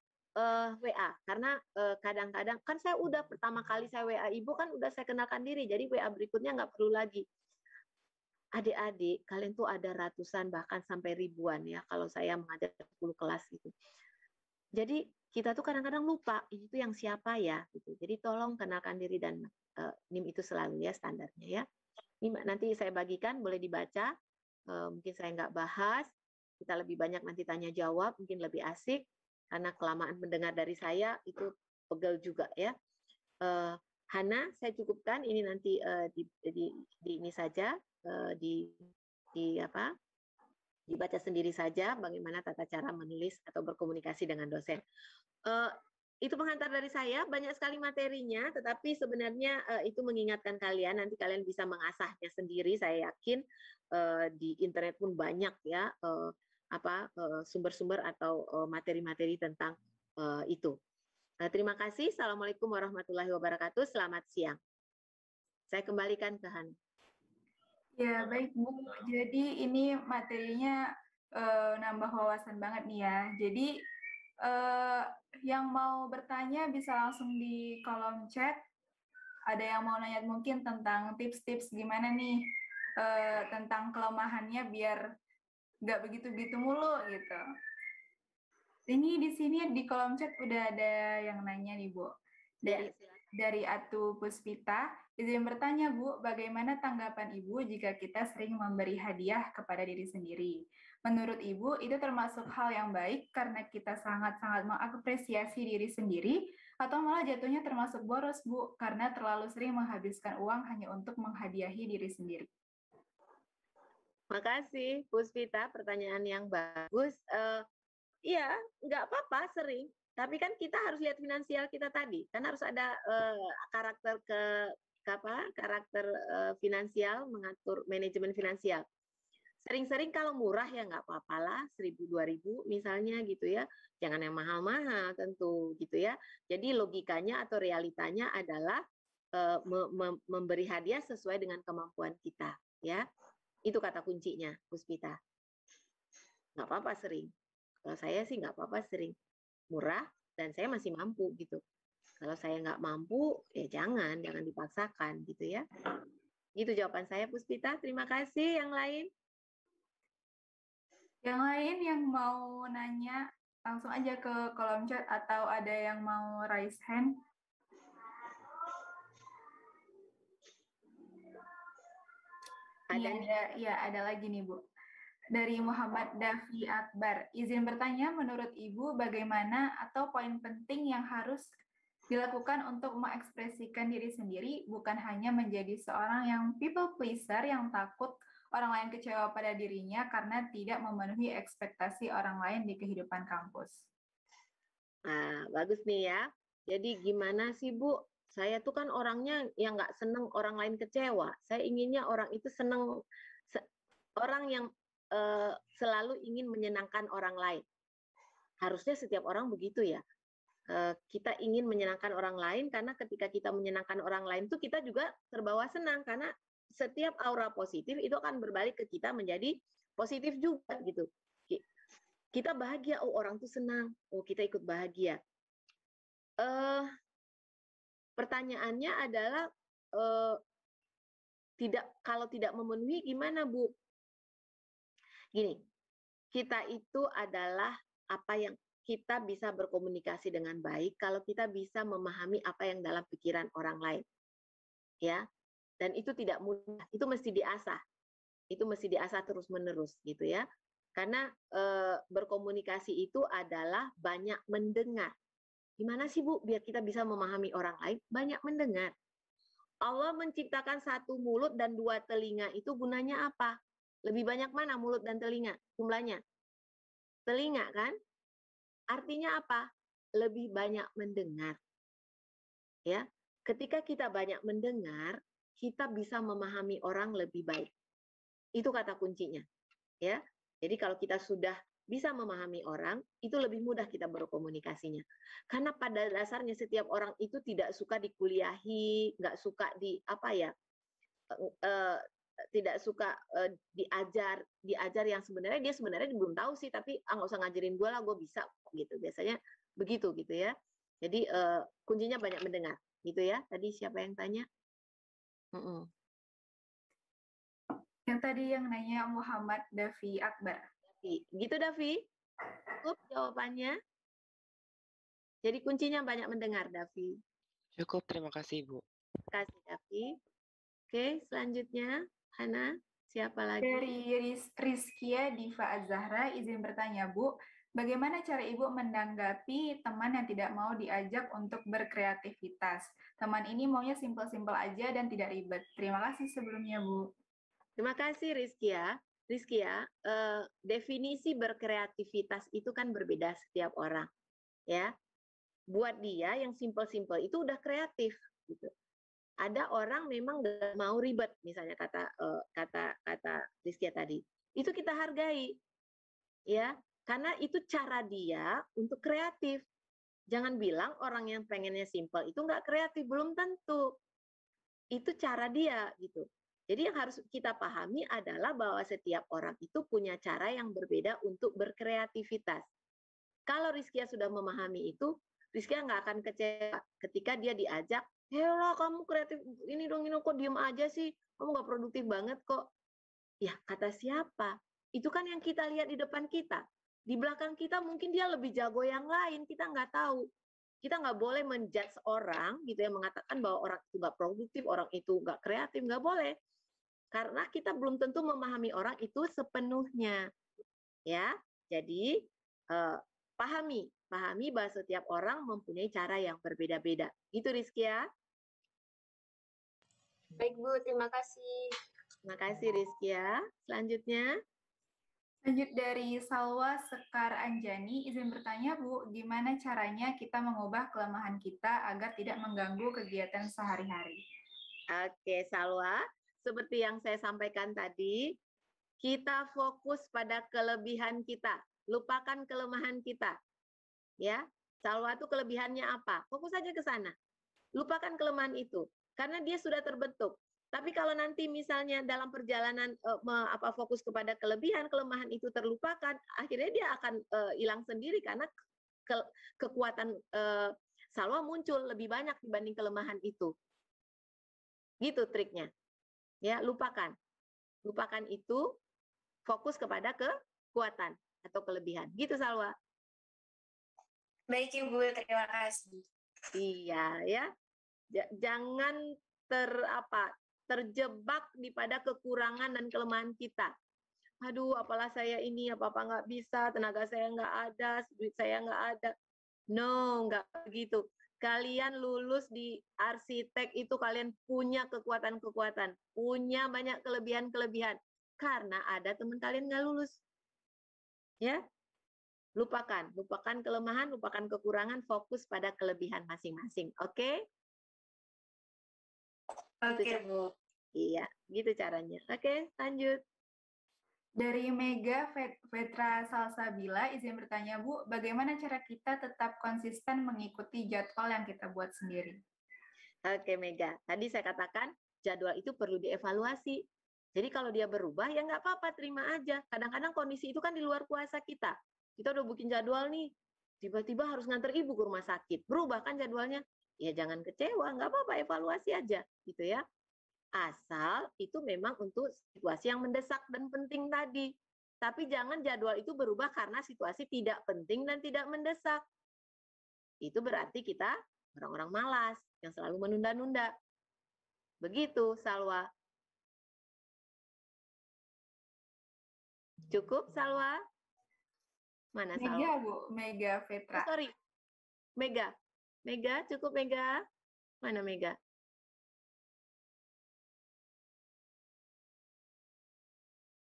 WA, karena kadang-kadang kan saya udah pertama kali saya WA ibu kan udah saya kenalkan diri, jadi WA berikutnya nggak perlu lagi. Adik-adik, kalian tuh ada ratusan bahkan sampai ribuan ya kalau saya mengajar 10 kelas gitu. Jadi kita tuh kadang-kadang lupa ini tuh yang siapa ya gitu. Jadi tolong kenalkan diri dan NIM itu selalu ya standarnya ya. Ini nanti saya bagikan, boleh dibaca. Mungkin saya nggak bahas. Kita lebih banyak nanti tanya jawab, mungkin lebih asik karena kelamaan mendengar dari saya itu pegel juga ya. Hana, saya cukupkan ini nanti di ini saja dibaca sendiri saja bagaimana tata cara menulis atau berkomunikasi dengan dosen. Itu pengantar dari saya, banyak sekali materinya, tetapi sebenarnya itu mengingatkan kalian, nanti kalian bisa mengasahnya sendiri, saya yakin di internet pun banyak ya sumber-sumber atau materi-materi tentang itu. Terima kasih. Assalamualaikum warahmatullahi wabarakatuh. Selamat siang. Saya kembalikan ke Han. Ya, baik Bu. Jadi ini materinya nambah wawasan banget nih ya. Jadi yang mau bertanya bisa langsung di kolom chat. Ada yang mau nanya mungkin tentang tips-tips gimana nih tentang kelemahannya biar nggak begitu-begitu mulu gitu. Ini di sini di kolom chat udah ada yang nanya nih Bu. Dari Atu Puspita, izin bertanya Bu, bagaimana tanggapan Ibu jika kita sering memberi hadiah kepada diri sendiri? Menurut Ibu, itu termasuk hal yang baik karena kita sangat-sangat mengapresiasi diri sendiri, atau malah jatuhnya termasuk boros Bu, karena terlalu sering menghabiskan uang hanya untuk menghadiahi diri sendiri? Makasih Puspita, pertanyaan yang bagus. Iya, nggak apa-apa sering. Tapi kan kita harus lihat finansial kita tadi, kan harus ada karakter finansial, mengatur manajemen finansial. Sering-sering kalau murah ya nggak apa-apa lah, 1.000, 2.000 misalnya gitu ya. Jangan yang mahal-mahal tentu gitu ya. Jadi logikanya atau realitanya adalah memberi hadiah sesuai dengan kemampuan kita ya. Itu kata kuncinya, Puspita. Nggak apa-apa sering. Kalau saya sih nggak apa-apa sering. Murah dan saya masih mampu gitu. Kalau saya nggak mampu, ya jangan dipaksakan gitu ya. Gitu jawaban saya Puspita. Terima kasih. Yang lain? Yang lain yang mau nanya langsung aja ke kolom chat atau ada yang mau raise hand? Ada lagi nih Bu. Dari Muhammad Davi Akbar. Izin bertanya, menurut Ibu bagaimana atau poin penting yang harus dilakukan untuk mengekspresikan diri sendiri, bukan hanya menjadi seorang yang people pleaser yang takut orang lain kecewa pada dirinya karena tidak memenuhi ekspektasi orang lain di kehidupan kampus. Nah, bagus nih ya. Jadi gimana sih Bu? Saya tuh kan orangnya yang nggak seneng orang lain kecewa. Saya inginnya orang itu seneng, orang yang selalu ingin menyenangkan orang lain. Harusnya setiap orang begitu ya. Kita ingin menyenangkan orang lain karena ketika kita menyenangkan orang lain tuh kita juga terbawa senang karena setiap aura positif itu akan berbalik ke kita menjadi positif juga gitu. Kita bahagia, oh orang tuh senang, oh kita ikut bahagia. Pertanyaannya adalah kalau tidak memenuhi gimana Bu? Gini, kita itu adalah apa yang kita bisa berkomunikasi dengan baik kalau kita bisa memahami apa yang dalam pikiran orang lain. Ya. Dan itu tidak mudah, itu mesti diasah. Itu mesti diasah terus-menerus gitu ya. Karena berkomunikasi itu adalah banyak mendengar. Gimana sih Bu biar kita bisa memahami orang lain? Banyak mendengar. Allah menciptakan satu mulut dan dua telinga itu gunanya apa? Lebih banyak mana mulut dan telinga jumlahnya? Telinga kan? Artinya apa? Lebih banyak mendengar. Ya, ketika kita banyak mendengar, kita bisa memahami orang lebih baik. Itu kata kuncinya. Ya. Jadi kalau kita sudah bisa memahami orang, itu lebih mudah kita berkomunikasinya. Karena pada dasarnya setiap orang itu tidak suka dikuliahi, nggak suka tidak suka diajar yang sebenarnya dia belum tahu sih, tapi nggak usah ngajarin gue lah, gue bisa gitu. Biasanya begitu gitu ya. Jadi kuncinya banyak mendengar gitu ya. Tadi siapa yang tanya? Yang tadi yang nanya Muhammad Davi Akbar. Gitu Davi? Cukup jawabannya? Jadi kuncinya banyak mendengar Davi. Cukup, terima kasih Bu. Terima kasih Davi. Oke, selanjutnya Hana, Siapa lagi? Dari Rizkia Diva Azahra, izin bertanya, Bu. Bagaimana cara Ibu menanggapi teman yang tidak mau diajak untuk berkreativitas? Teman ini maunya simpel-simpel aja dan tidak ribet. Terima kasih sebelumnya, Bu. Terima kasih Rizkia. Rizkia, definisi berkreativitas itu kan berbeda setiap orang, ya. Buat dia yang simpel-simpel itu udah kreatif, gitu. Ada orang memang nggak mau ribet, misalnya kata Rizkia tadi. Itu kita hargai, ya, karena itu cara dia untuk kreatif. Jangan bilang orang yang pengennya simpel itu nggak kreatif, belum tentu. Itu cara dia, gitu. Jadi yang harus kita pahami adalah bahwa setiap orang itu punya cara yang berbeda untuk berkreativitas. Kalau Rizkia sudah memahami itu, Rizkia nggak akan kecewa ketika dia diajak, "Hela, kamu kreatif, ini dong, ini kok diem aja sih, kamu nggak produktif banget kok." Ya, kata siapa? Itu kan yang kita lihat di depan kita. Di belakang kita mungkin dia lebih jago yang lain, kita nggak tahu. Kita nggak boleh menjudge orang, gitu ya, mengatakan bahwa orang itu nggak produktif, orang itu nggak kreatif, nggak boleh. Karena kita belum tentu memahami orang itu sepenuhnya, ya. Jadi pahami bahwa setiap orang mempunyai cara yang berbeda-beda. Gitu Rizkia. Baik Bu, terima kasih. Terima kasih Rizkia. Selanjutnya. Lanjut dari Salwa Sekar Anjani, izin bertanya Bu, gimana caranya kita mengubah kelemahan kita agar tidak mengganggu kegiatan sehari-hari? Oke, Salwa. Seperti yang saya sampaikan tadi, kita fokus pada kelebihan kita, lupakan kelemahan kita. Ya, Salwa itu kelebihannya apa? Fokus saja ke sana. Lupakan kelemahan itu, karena dia sudah terbentuk. Tapi kalau nanti misalnya dalam perjalanan fokus kepada kelebihan, kelemahan itu terlupakan, akhirnya dia akan hilang sendiri karena kekuatan Salwa muncul lebih banyak dibanding kelemahan itu. Gitu triknya. Ya, lupakan itu, fokus kepada kekuatan atau kelebihan. Gitu Salwa. Baik Ibu, terima kasih. Iya ya. Jangan terjebak di pada kekurangan dan kelemahan kita. Aduh, apalah saya ini, apa-apa nggak bisa, tenaga saya nggak ada, duit saya nggak ada. No, nggak begitu. Kalian lulus di arsitek itu kalian punya kekuatan-kekuatan, punya banyak kelebihan-kelebihan. Karena ada teman kalian nggak lulus. Ya, lupakan kelemahan, lupakan kekurangan, fokus pada kelebihan masing-masing. Oke? Oke, Bu. Iya, gitu caranya. Oke, lanjut. Dari Mega Vetra Salsabila, izin bertanya Bu, bagaimana cara kita tetap konsisten mengikuti jadwal yang kita buat sendiri? Oke Mega, tadi saya katakan jadwal itu perlu dievaluasi. Jadi kalau dia berubah ya nggak apa-apa, terima aja. Kadang-kadang kondisi itu kan di luar kuasa kita. Kita udah bikin jadwal nih, tiba-tiba harus nganter ibu ke rumah sakit. Berubah kan jadwalnya? Ya jangan kecewa, nggak apa-apa, evaluasi aja, gitu ya. Asal itu memang untuk situasi yang mendesak dan penting tadi. Tapi jangan jadwal itu berubah karena situasi tidak penting dan tidak mendesak. Itu berarti kita orang-orang malas yang selalu menunda-nunda. Begitu, Salwa. Cukup, Salwa? Mana Salwa? Mega, Bu. Mega Vetra. Oh, sorry. Mega. Mega, cukup Mega? Mana Mega?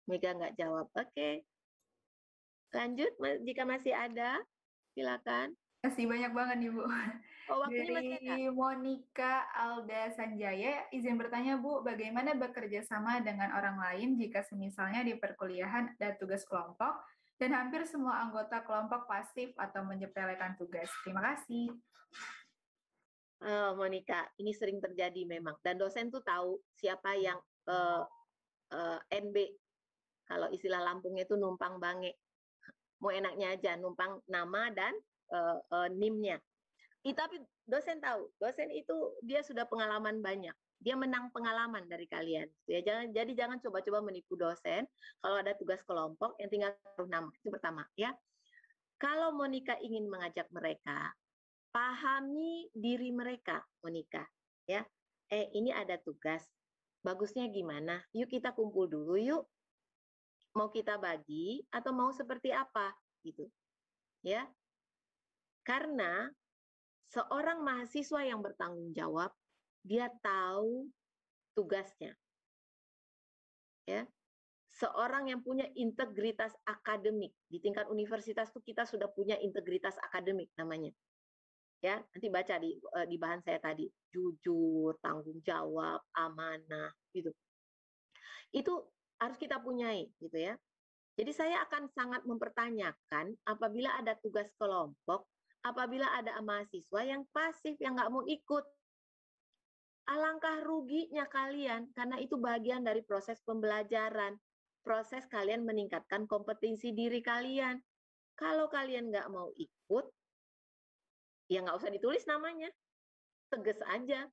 Mega nggak jawab. Oke. Lanjut, jika masih ada, silakan. Masih banyak banget nih, Bu. Oh, waktunya masih ada. Dari Monica Alda Sanjaya, izin bertanya, Bu, bagaimana bekerja sama dengan orang lain jika semisalnya di perkuliahan ada tugas kelompok dan hampir semua anggota kelompok pasif atau menyepelekan tugas? Terima kasih. Monica, ini sering terjadi memang. Dan dosen tuh tahu siapa yang NB. Kalau istilah Lampungnya itu numpang bange. Mau enaknya aja, numpang nama dan NIM-nya. Tapi dosen tahu, dosen itu dia sudah pengalaman banyak. Dia menang pengalaman dari kalian. Ya, jadi jangan coba-coba menipu dosen. Kalau ada tugas kelompok, yang tinggal taruh nama. Itu pertama. Ya. Kalau Monica ingin mengajak mereka, pahami diri mereka, Monica. Ya, ini ada tugas. Bagusnya gimana? Yuk kita kumpul dulu yuk. Mau kita bagi atau mau seperti apa gitu. Ya. Karena seorang mahasiswa yang bertanggung jawab, dia tahu tugasnya. Ya. Seorang yang punya integritas akademik. Di tingkat universitas tuh kita sudah punya integritas akademik namanya. Ya, nanti baca di bahan saya tadi. Jujur, tanggung jawab, amanah gitu. Itu harus kita punyai gitu ya. Jadi saya akan sangat mempertanyakan apabila ada tugas kelompok, apabila ada mahasiswa yang pasif, yang nggak mau ikut. Alangkah ruginya kalian, karena itu bagian dari proses pembelajaran. Proses kalian meningkatkan kompetensi diri kalian. Kalau kalian nggak mau ikut, ya nggak usah ditulis namanya. Tegas aja.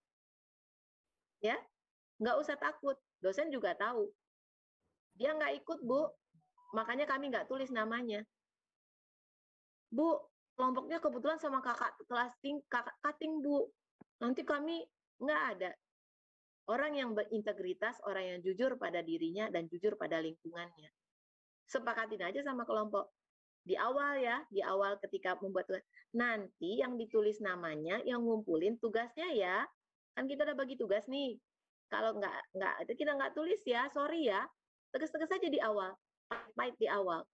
Ya, nggak usah takut. Dosen juga tahu. Dia nggak ikut, Bu. Makanya kami nggak tulis namanya. Bu, kelompoknya kebetulan sama kakak kelas kakak cutting, Bu. Nanti kami nggak ada. Orang yang berintegritas, orang yang jujur pada dirinya dan jujur pada lingkungannya. Sepakatin aja sama kelompok. Di awal ya, di awal ketika membuat tugas. Nanti yang ditulis namanya, yang ngumpulin tugasnya ya. Kan kita udah bagi tugas nih. Kalau nggak, kita nggak tulis ya, sorry ya. Tegas-tegas aja di awal, pahit di awal.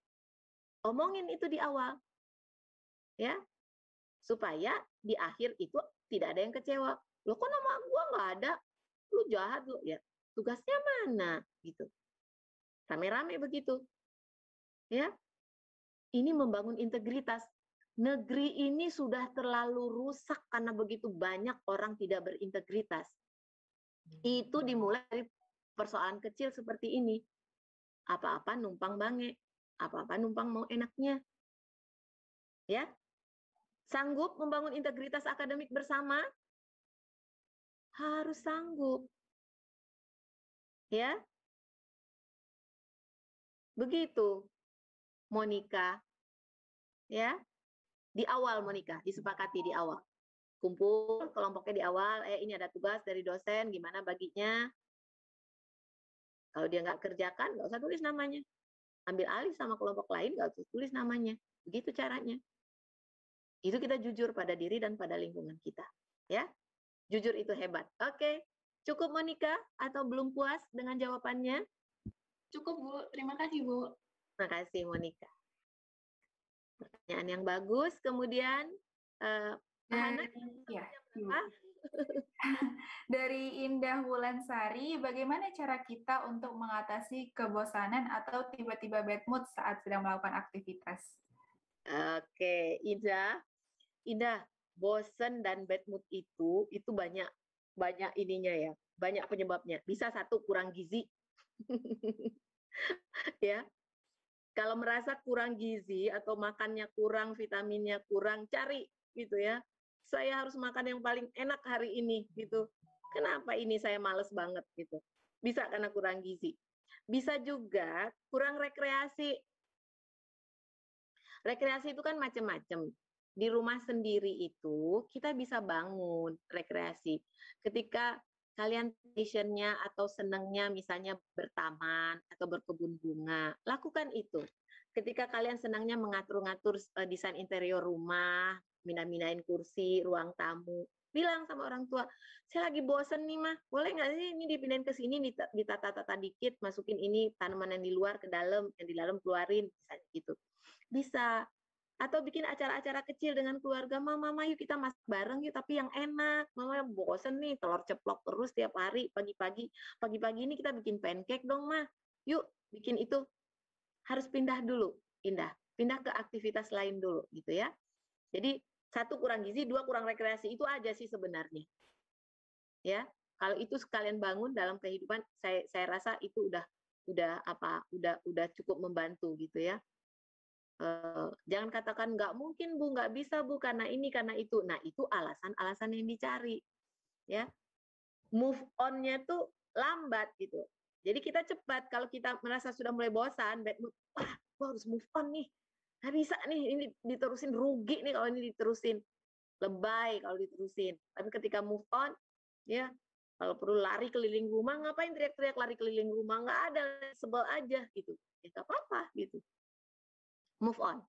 Omongin itu di awal. Ya, supaya di akhir itu tidak ada yang kecewa. Loh kok nama gua nggak ada? Lu jahat lu ya. Tugasnya mana? Gitu. Rame-rame begitu. Ya. Ini membangun integritas. Negeri ini sudah terlalu rusak karena begitu banyak orang tidak berintegritas. Itu dimulai dari persoalan kecil seperti ini. Apa-apa numpang bange, apa-apa numpang mau enaknya. Ya. Sanggup membangun integritas akademik bersama? Harus sanggup. Ya. Begitu, Monica. Ya. Di awal, Monica, disepakati di awal. Kumpul kelompoknya di awal, ini ada tugas dari dosen, gimana baginya. Kalau dia nggak kerjakan, nggak usah tulis namanya. Ambil alih sama kelompok lain, nggak usah tulis namanya. Begitu caranya. Itu kita jujur pada diri dan pada lingkungan kita. Ya, jujur itu hebat. Oke, cukup Monica atau belum puas dengan jawabannya? Cukup, Bu. Terima kasih, Bu. Terima kasih, Monica. Pertanyaan yang bagus. Kemudian, Hana, ya, dari Indah Wulansari, bagaimana cara kita untuk mengatasi kebosanan atau tiba-tiba bad mood saat sedang melakukan aktivitas? Oke, Indah, bosen dan bad mood itu banyak ininya ya, banyak penyebabnya. Bisa satu, kurang gizi. Ya. Kalau merasa kurang gizi atau makannya kurang, vitaminnya kurang, cari gitu ya. Saya harus makan yang paling enak hari ini gitu. Kenapa ini saya males banget gitu. Bisa karena kurang gizi. Bisa juga kurang rekreasi. Rekreasi itu kan macam-macam. Di rumah sendiri itu kita bisa bangun rekreasi. Ketika kalian passionnya atau senangnya misalnya bertaman atau berkebun bunga, lakukan itu. Ketika kalian senangnya mengatur-ngatur desain interior rumah, mina-minain kursi, ruang tamu, bilang sama orang tua, saya lagi bosen nih mah, boleh nggak sih ini dipindahin ke sini, ditata-tata dikit, masukin ini tanaman yang di luar ke dalam, yang di dalam keluarin, misalnya gitu. Bisa. Atau bikin acara-acara kecil dengan keluarga, mama yuk kita masak bareng yuk, tapi yang enak. Mama bosen nih telur ceplok terus tiap hari, pagi-pagi ini kita bikin pancake dong mah. Yuk bikin itu. Harus pindah dulu, pindah ke aktivitas lain dulu gitu ya. Jadi satu, kurang gizi, dua, kurang rekreasi, itu aja sih sebenarnya. Ya, kalau itu sekalian bangun dalam kehidupan, saya rasa itu udah cukup membantu gitu ya. Jangan katakan nggak mungkin Bu, nggak bisa Bu, karena ini, karena itu. Nah, itu alasan-alasan yang dicari. Ya, move on-nya tuh lambat gitu. Jadi kita cepat, kalau kita merasa sudah mulai bosan, bad mood, wah, gue harus move on nih. Nggak bisa nih, ini diterusin, rugi nih kalau ini diterusin. Lebay kalau diterusin. Tapi ketika move on, ya Kalau perlu lari keliling rumah, ngapain teriak-teriak lari keliling rumah? Nggak ada, sebel aja gitu. Ya nggak apa-apa gitu. Move on,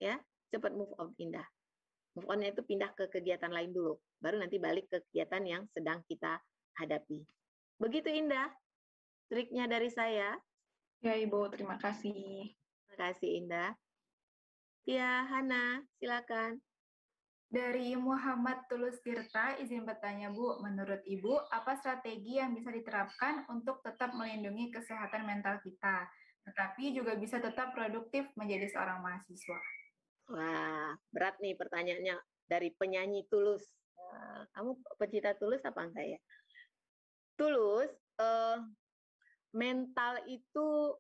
ya, cepat move on, Indah. Move on-nya itu pindah ke kegiatan lain dulu, baru nanti balik ke kegiatan yang sedang kita hadapi. Begitu, Indah, triknya dari saya. Ya, Ibu, terima kasih. Terima kasih, Indah. Ya, Hana, silakan. Dari Muhammad Tulus Tirta, izin bertanya Bu, menurut Ibu, apa strategi yang bisa diterapkan untuk tetap melindungi kesehatan mental kita, tetapi juga bisa tetap produktif menjadi seorang mahasiswa? Wah, berat nih pertanyaannya dari penyanyi Tulus. Kamu pecinta Tulus apa enggak ya? Tulus, mental itu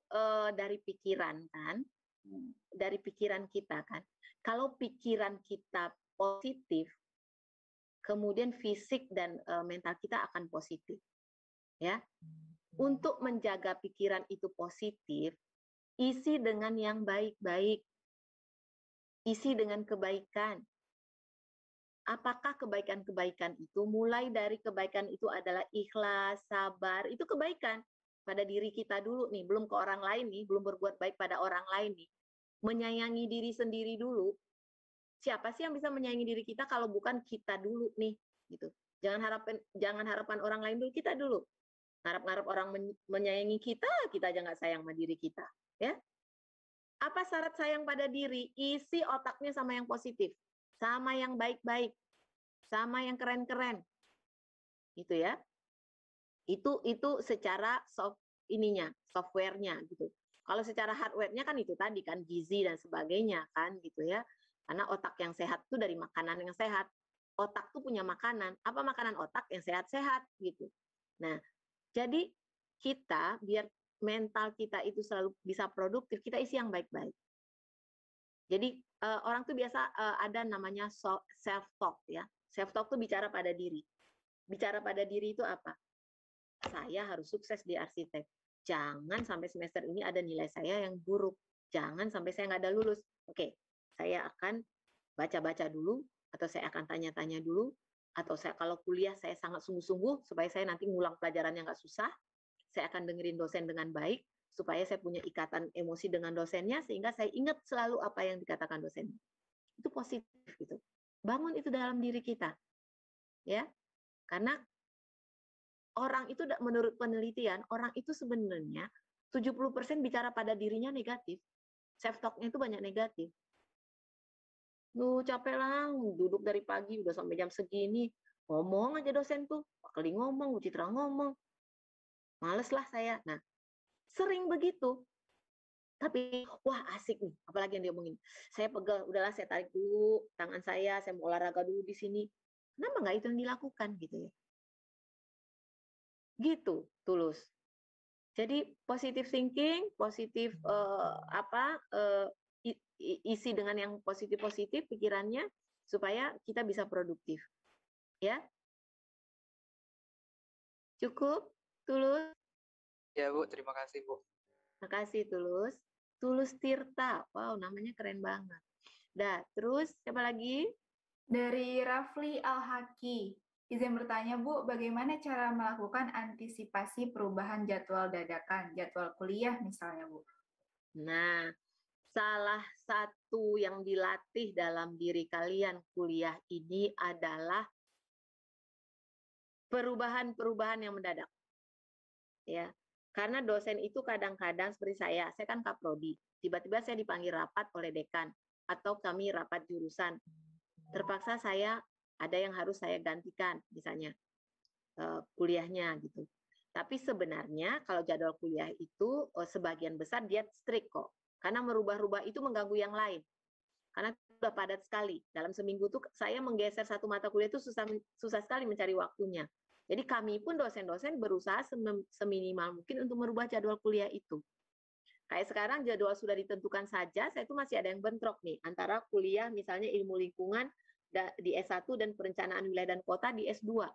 dari pikiran kan, dari pikiran kita kan. Kalau pikiran kita positif, kemudian fisik dan mental kita akan positif, ya. Untuk menjaga pikiran itu positif, isi dengan yang baik-baik, isi dengan kebaikan. Apakah kebaikan-kebaikan itu mulai dari kebaikan itu adalah ikhlas, sabar, itu kebaikan pada diri kita dulu nih, belum ke orang lain nih, belum berbuat baik pada orang lain nih. Menyayangi diri sendiri dulu. Siapa sih yang bisa menyayangi diri kita kalau bukan kita dulu nih, gitu. Jangan harapan orang lain dulu, kita dulu. Harap-harap orang menyayangi kita aja nggak sayang sama diri kita, ya. Apa syarat sayang pada diri? Isi otaknya sama yang positif, sama yang baik-baik, sama yang keren-keren, gitu ya. Itu secara software-nya gitu. Kalau secara hardware-nya kan itu tadi kan gizi dan sebagainya kan gitu ya. Karena otak yang sehat itu dari makanan yang sehat. Otak tuh punya makanan. Apa makanan otak? Yang sehat-sehat gitu. Nah, jadi kita biar mental kita itu selalu bisa produktif, kita isi yang baik-baik. Jadi orang tuh biasa ada namanya self-talk ya. Self-talk tuh bicara pada diri. Bicara pada diri itu apa? Saya harus sukses di arsitek. Jangan sampai semester ini ada nilai saya yang buruk. Jangan sampai saya nggak ada lulus. Oke, saya akan baca-baca dulu, atau saya akan tanya-tanya dulu, atau saya kalau kuliah saya sangat sungguh-sungguh supaya saya nanti ngulang pelajarannya nggak susah. Saya akan dengerin dosen dengan baik supaya saya punya ikatan emosi dengan dosennya sehingga saya ingat selalu apa yang dikatakan dosen. Itu positif gitu. Bangun itu dalam diri kita. Ya. Karena orang itu menurut penelitian, orang itu sebenarnya 70% bicara pada dirinya negatif. Self talk-nya itu banyak negatif. Lu capek lah, duduk dari pagi udah sampai jam segini, ngomong aja dosen tuh, Pak Keli ngomong, Bu Citra ngomong. Males lah saya. Nah, sering begitu. Tapi, wah asik nih, apalagi yang dia omongin. Saya pegang, udahlah saya tarik dulu tangan saya mau olahraga dulu di sini. Kenapa nggak itu yang dilakukan gitu ya? Gitu, Tulus. Jadi positive thinking, positif isi dengan yang positif-positif pikirannya supaya kita bisa produktif. Ya. Cukup, Tulus? Ya, Bu. Terima kasih, Bu. Terima kasih, Tulus. Tulus Tirta. Wow, namanya keren banget. Dah, terus siapa lagi? Dari Rafli Al-Haki. Izin bertanya, Bu, bagaimana cara melakukan antisipasi perubahan jadwal dadakan, jadwal kuliah misalnya, Bu? Nah, salah satu yang dilatih dalam diri kalian kuliah ini adalah perubahan-perubahan yang mendadak. Ya. Karena dosen itu kadang-kadang seperti saya kan kaprodi, tiba-tiba saya dipanggil rapat oleh dekan atau kami rapat jurusan. Terpaksa saya ada yang harus saya gantikan, misalnya kuliahnya gitu. Tapi sebenarnya kalau jadwal kuliah itu sebagian besar dia strict kok. Karena merubah-rubah itu mengganggu yang lain. Karena sudah padat sekali. Dalam seminggu tuh saya menggeser satu mata kuliah itu susah sekali mencari waktunya. Jadi kami pun dosen-dosen berusaha seminimal mungkin untuk merubah jadwal kuliah itu. Kayak sekarang jadwal sudah ditentukan saja, saya itu masih ada yang bentrok nih antara kuliah misalnya ilmu lingkungan di S1 dan perencanaan wilayah dan kota di S2.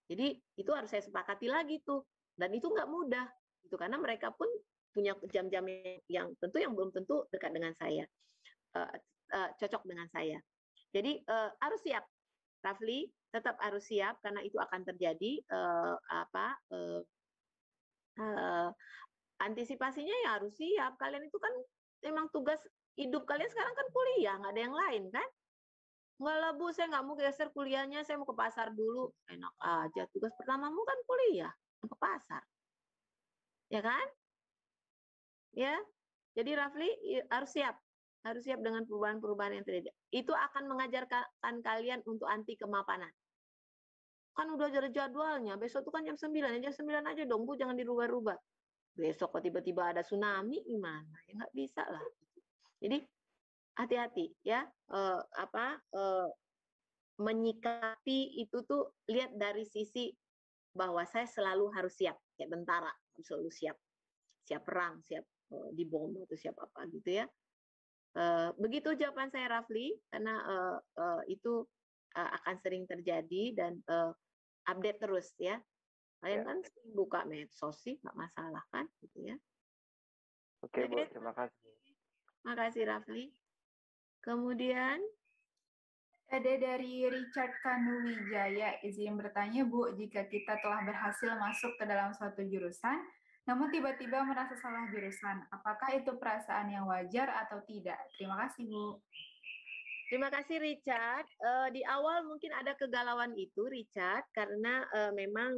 Jadi itu harus saya sepakati lagi tuh. Dan itu nggak mudah. Itu karena mereka pun punya jam-jam yang belum tentu dekat dengan saya. Cocok dengan saya. Jadi harus siap, Rafli, tetap harus siap karena itu akan terjadi antisipasinya ya harus siap. Kalian itu kan memang tugas hidup kalian sekarang kan kuliah, nggak ada yang lain kan? Nggak lah Bu, saya nggak mau geser kuliahnya, saya mau ke pasar dulu. Enak aja, tugas pertamamu kan kuliah, ke pasar. Ya kan? Ya, jadi Rafli harus siap dengan perubahan-perubahan yang terjadi. Itu akan mengajarkan kalian untuk anti kemapanan. Kan udah ada jadwalnya, besok tuh kan jam 9 aja dong Bu, jangan dirubah-rubah. Besok kok tiba-tiba ada tsunami gimana? Ya nggak bisa lah. Jadi hati-hati ya, menyikapi itu tuh lihat dari sisi bahwa saya selalu harus siap, kayak tentara, selalu siap perang, siap dibom atau siap apa gitu ya. Begitu jawaban saya Rafli, karena itu akan sering terjadi dan update terus ya. Kalian kan sering buka medsos sih, nggak masalah kan, gitu ya. Oke Bu, terima kasih. Makasih Rafli. Kemudian ada dari Richard Kanuwijaya, izin bertanya Bu, jika kita telah berhasil masuk ke dalam suatu jurusan, namun tiba-tiba merasa salah jurusan, apakah itu perasaan yang wajar atau tidak? Terima kasih Bu. Terima kasih Richard. Di awal mungkin ada kegalauan itu Richard, karena memang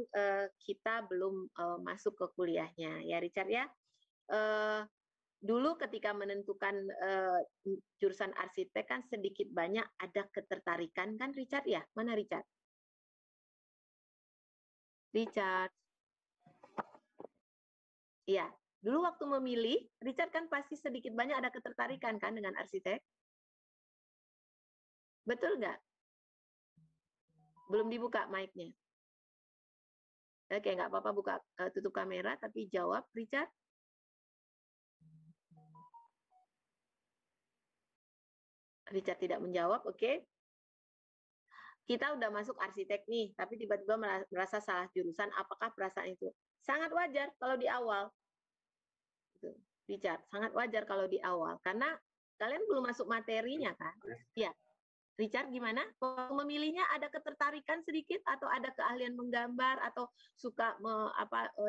kita belum masuk ke kuliahnya ya Richard ya. Dulu ketika menentukan jurusan arsitek kan sedikit banyak ada ketertarikan kan Richard ya? Mana Richard? Richard. Iya, dulu waktu memilih, Richard kan pasti sedikit banyak ada ketertarikan kan dengan arsitek? Betul nggak? Belum dibuka mic-nya. Oke, nggak apa-apa buka tutup kamera, tapi jawab Richard. Richard tidak menjawab, oke. Kita udah masuk arsitek nih, tapi tiba-tiba merasa salah jurusan, apakah perasaan itu? Sangat wajar kalau di awal. Richard, sangat wajar kalau di awal, karena kalian belum masuk materinya kan? Iya. Richard gimana? Memilihnya ada ketertarikan sedikit, atau ada keahlian menggambar, atau suka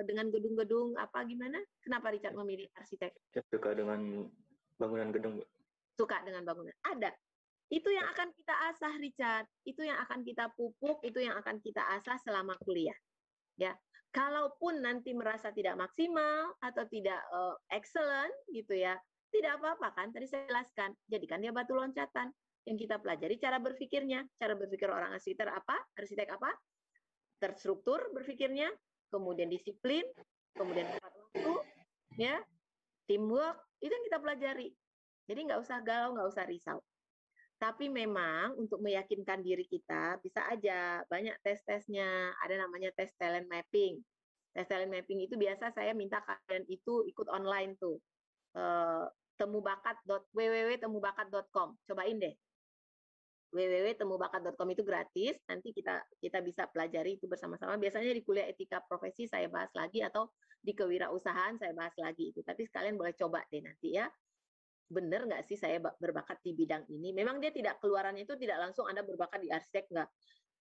dengan gedung-gedung, apa gimana? Kenapa Richard memilih arsitek? Suka dengan bangunan gedung, Bu. Suka dengan bangunan. Ada. Itu yang akan kita asah, Richard. Itu yang akan kita pupuk, itu yang akan kita asah selama kuliah. Ya, kalaupun nanti merasa tidak maksimal atau tidak excellent gitu ya, tidak apa-apa kan? Tadi saya jelaskan, jadikan dia batu loncatan. Yang kita pelajari cara berpikirnya, cara berpikir orang arsitek apa? Terstruktur berpikirnya, kemudian disiplin, kemudian tepat waktu, ya, teamwork, itu yang kita pelajari. Jadi nggak usah galau, nggak usah risau. Tapi memang untuk meyakinkan diri kita, bisa aja banyak tes-tesnya, ada namanya tes talent mapping. Tes talent mapping itu biasa saya minta kalian itu ikut online tuh. www.temubakat.com. Cobain deh. www.temubakat.com itu gratis, nanti kita bisa pelajari itu bersama-sama. Biasanya di kuliah etika profesi saya bahas lagi, atau di kewirausahaan saya bahas lagi itu. Tapi sekalian boleh coba deh nanti ya. Bener nggak sih saya berbakat di bidang ini? Memang dia tidak, keluarannya itu tidak langsung Anda berbakat di arsitek, nggak.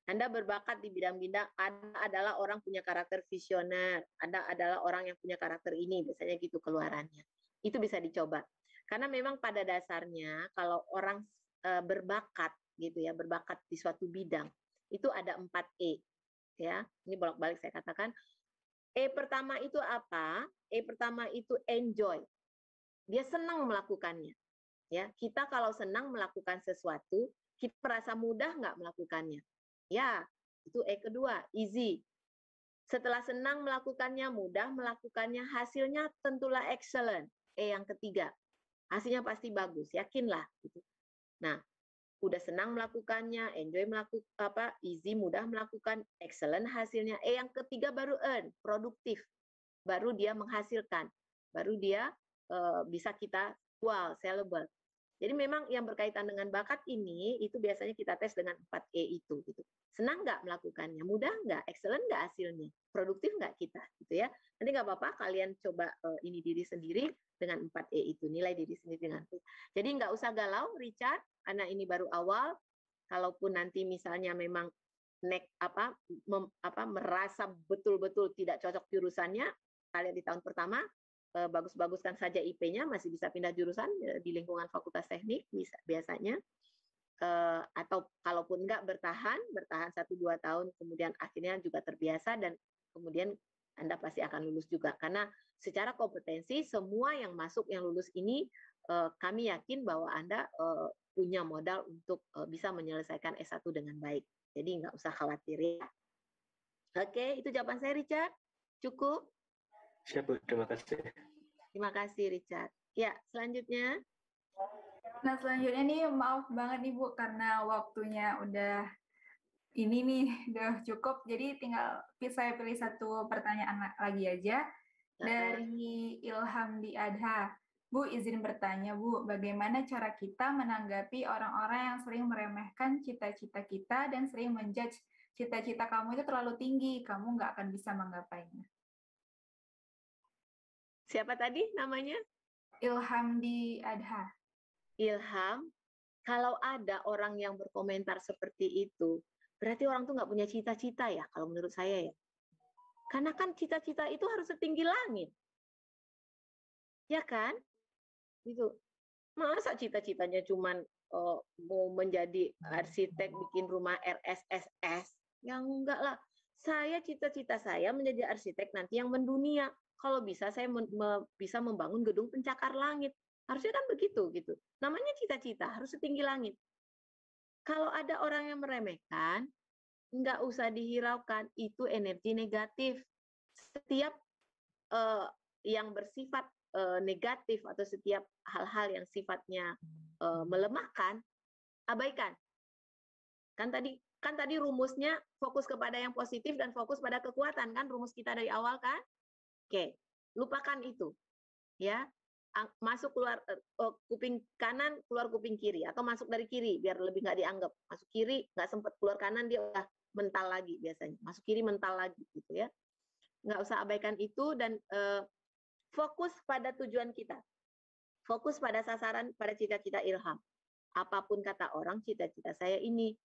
Anda berbakat di bidang-bidang, Anda adalah orang punya karakter visioner, Anda adalah orang yang punya karakter ini, biasanya gitu keluarannya. Itu bisa dicoba. Karena memang pada dasarnya kalau orang berbakat gitu ya, berbakat di suatu bidang, itu ada 4E. Ya, ini bolak-balik saya katakan. E pertama itu apa? E pertama itu enjoy. Dia senang melakukannya. Ya, kita kalau senang melakukan sesuatu, kita merasa mudah nggak melakukannya? Ya, itu E kedua, easy. Setelah senang melakukannya, mudah melakukannya, hasilnya tentulah excellent. E yang ketiga, hasilnya pasti bagus, yakinlah. Gitu. Nah, udah senang melakukannya, enjoy melakukan easy, mudah melakukan, excellent hasilnya. E yang ketiga baru earn, produktif. Baru dia menghasilkan, baru dia bisa kita jual, sellable. Jadi memang yang berkaitan dengan bakat ini, itu biasanya kita tes dengan 4E itu. Gitu. Senang nggak melakukannya? Mudah nggak? Excellent nggak hasilnya? Produktif nggak kita? Gitu ya. Nanti nggak apa-apa, kalian coba ini diri sendiri dengan 4E itu. Nilai diri sendiri dengan itu. Jadi nggak usah galau, Richard, karena ini baru awal. Kalaupun nanti misalnya memang merasa betul-betul tidak cocok jurusannya, kalian di tahun pertama bagus-baguskan saja IP-nya, masih bisa pindah jurusan di lingkungan fakultas teknik biasanya, atau kalaupun enggak bertahan 1-2 tahun, kemudian akhirnya juga terbiasa dan kemudian Anda pasti akan lulus juga. Karena secara kompetensi semua yang masuk yang lulus ini kami yakin bahwa Anda punya modal untuk bisa menyelesaikan S1 dengan baik. Jadi nggak usah khawatir ya. Oke, itu jawaban saya, Richard. Cukup? Siap, Bu. Terima kasih. Terima kasih, Richard. Ya, selanjutnya. Nah, selanjutnya nih maaf banget nih Bu, karena waktunya udah ini nih, udah cukup. Jadi tinggal saya pilih satu pertanyaan lagi aja. Dari Ilham di Adha. Bu, izin bertanya Bu, bagaimana cara kita menanggapi orang-orang yang sering meremehkan cita-cita kita dan sering menjudge cita-cita kamu itu terlalu tinggi, kamu nggak akan bisa menggapainya. Siapa tadi namanya? Ilham di Adha. Ilham, kalau ada orang yang berkomentar seperti itu, berarti orang tuh nggak punya cita-cita ya, kalau menurut saya ya. Karena kan cita-cita itu harus setinggi langit. Ya kan? Gitu. Masa cita-citanya cuman mau menjadi arsitek, bikin rumah RSSS? Ya enggak lah. Saya cita-cita saya menjadi arsitek nanti yang mendunia. Kalau bisa saya bisa membangun gedung pencakar langit. Harusnya kan begitu gitu. Namanya cita-cita harus setinggi langit. Kalau ada orang yang meremehkan, nggak usah dihiraukan, itu energi negatif. Setiap yang bersifat negatif atau setiap hal-hal yang sifatnya melemahkan, abaikan. Kan tadi rumusnya fokus kepada yang positif dan fokus pada kekuatan, kan rumus kita dari awal kan? Oke, lupakan itu. Ya, masuk keluar kuping kanan, keluar kuping kiri, atau masuk dari kiri biar lebih nggak dianggap. Masuk kiri nggak sempat keluar kanan, dia udah mental lagi biasanya. Masuk kiri mental lagi gitu ya. Nggak usah abaikan itu dan fokus pada tujuan kita. Fokus pada sasaran, pada cita-cita Ilham. Apapun kata orang, cita-cita saya ini.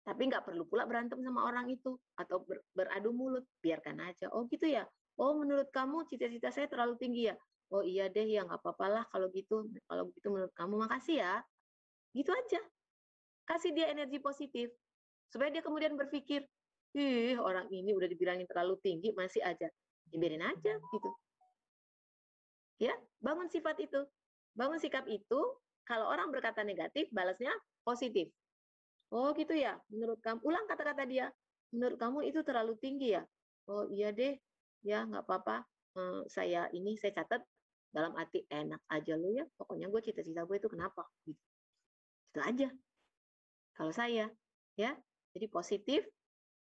Tapi nggak perlu pula berantem sama orang itu atau beradu mulut. Biarkan aja. Oh gitu ya. Oh menurut kamu cita-cita saya terlalu tinggi ya. Oh iya deh ya nggak apa-apa lah kalau gitu. Kalau begitu menurut kamu makasih ya. Gitu aja. Kasih dia energi positif supaya dia kemudian berpikir, ih orang ini udah dibilangin terlalu tinggi masih aja. Dibiarin aja gitu. Ya, bangun sifat itu. Bangun sikap itu, kalau orang berkata negatif, balasnya positif. Oh gitu ya, menurut kamu, ulang kata-kata dia. Menurut kamu itu terlalu tinggi ya? Oh iya deh, ya nggak apa-apa. Saya catat dalam arti enak aja lu ya. Pokoknya gue cita-cita gue itu kenapa? Gitu. Itu aja. Kalau saya, ya. Jadi positif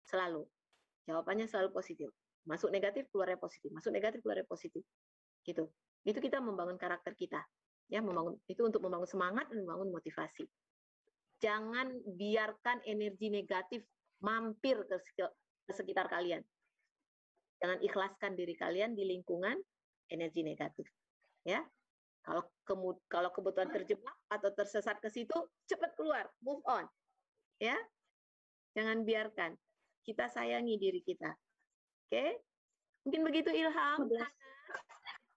selalu. Jawabannya selalu positif. Masuk negatif, keluarnya positif. Masuk negatif, keluarnya positif. Gitu. Itu kita membangun karakter kita. Ya, itu untuk membangun semangat dan membangun motivasi. Jangan biarkan energi negatif mampir ke sekitar kalian. Jangan ikhlaskan diri kalian di lingkungan energi negatif. Ya, kalau kebetulan terjebak atau tersesat ke situ, cepat keluar, move on. Ya, jangan biarkan. Kita sayangi diri kita. Oke, mungkin begitu Ilham.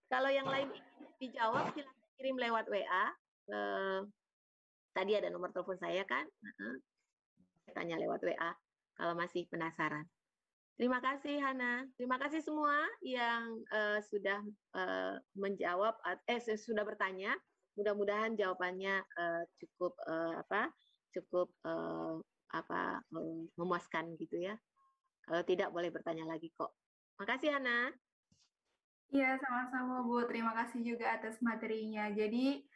Kalau yang lain dijawab, silakan kirim lewat WA. Tadi ada nomor telepon saya kan? Tanya lewat WA kalau masih penasaran. Terima kasih Hana. Terima kasih semua yang sudah menjawab, sudah bertanya. Mudah-mudahan jawabannya cukup memuaskan gitu ya. Kalau tidak boleh bertanya lagi kok. Makasih Hana. Iya, sama-sama Bu. Terima kasih juga atas materinya. Jadi,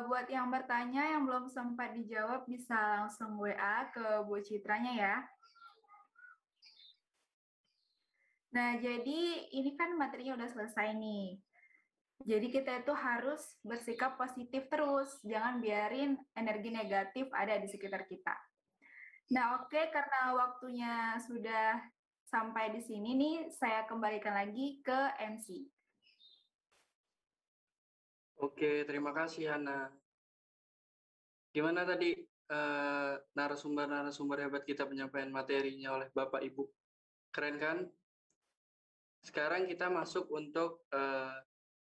buat yang bertanya yang belum sempat dijawab, bisa langsung WA ke Bu Citranya ya. Nah, jadi ini kan materinya udah selesai nih. Jadi kita itu harus bersikap positif terus. Jangan biarin energi negatif ada di sekitar kita. Nah, oke, karena waktunya sudah sampai di sini nih, saya kembalikan lagi ke MC. Oke, terima kasih Hana. Gimana tadi narasumber-narasumber hebat kita penyampaian materinya oleh Bapak Ibu. Keren kan? Sekarang kita masuk untuk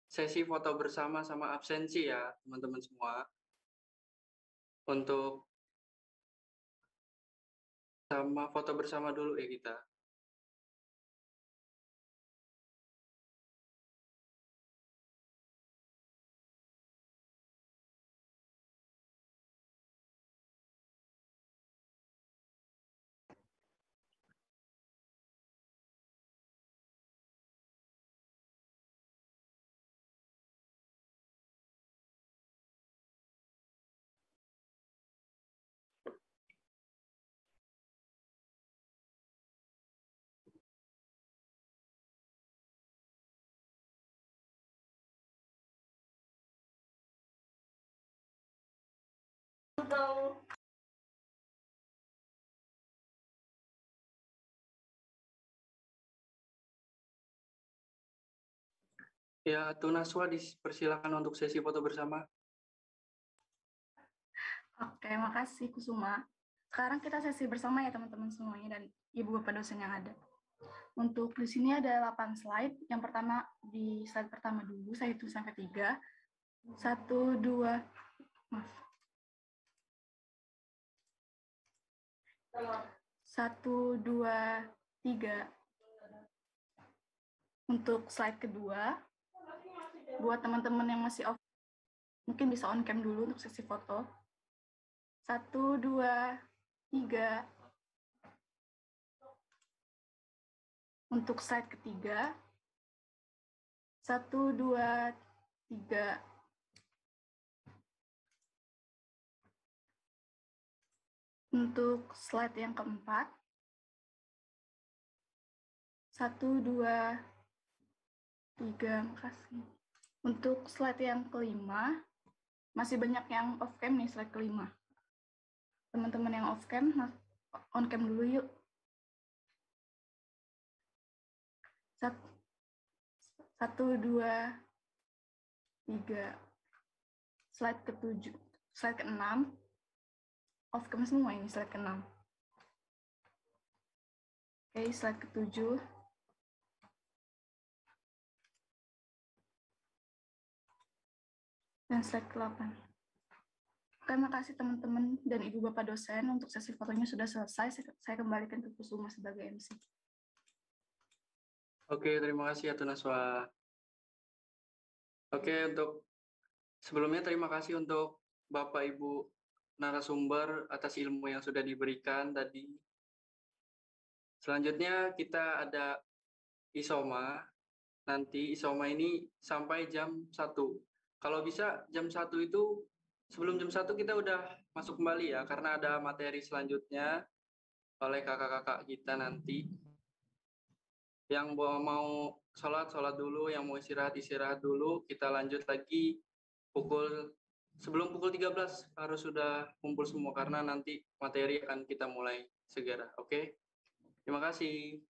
sesi foto bersama sama absensi ya, teman-teman semua. Untuk sama foto bersama dulu ya kita. Ya, Tunaswa dipersilakan untuk sesi foto bersama. Oke, makasih Kusuma. Sekarang kita sesi bersama ya teman-teman semuanya dan ibu bapak dosen yang ada. Untuk di sini ada 8 slide. Yang pertama di slide pertama dulu, saya hitung sampai 3. 1, 2, maaf. 1, 2, 3. Untuk slide kedua, buat teman-teman yang masih off, mungkin bisa on cam dulu untuk sesi foto. 1, 2, 3. Untuk slide ketiga, 1, 2, 3. Untuk slide yang keempat, 1, 2, 3, makasih. Untuk slide yang kelima, masih banyak yang off cam nih slide kelima. Teman-teman yang off cam, on cam dulu yuk. 1, 2, 3. Slide ke-7, slide ke-6. Off cam semua ini slide ke-6. Oke, slide ke-7. Dan slide ke-8. Terima kasih teman-teman dan ibu bapak dosen untuk sesi fotonya sudah selesai. Saya kembalikan ke Kusuma sebagai MC. Oke, terima kasih ya Tunaswa. Oke, untuk sebelumnya terima kasih untuk Bapak Ibu narasumber atas ilmu yang sudah diberikan tadi. Selanjutnya kita ada Isoma. Nanti Isoma ini sampai jam 1. Kalau bisa jam 1 itu, sebelum jam 1 kita udah masuk kembali ya, karena ada materi selanjutnya oleh kakak-kakak kita nanti. Yang mau sholat dulu, yang mau istirahat dulu. Kita lanjut lagi sebelum pukul 13 harus sudah kumpul semua karena nanti materi akan kita mulai segera. Oke? Terima kasih.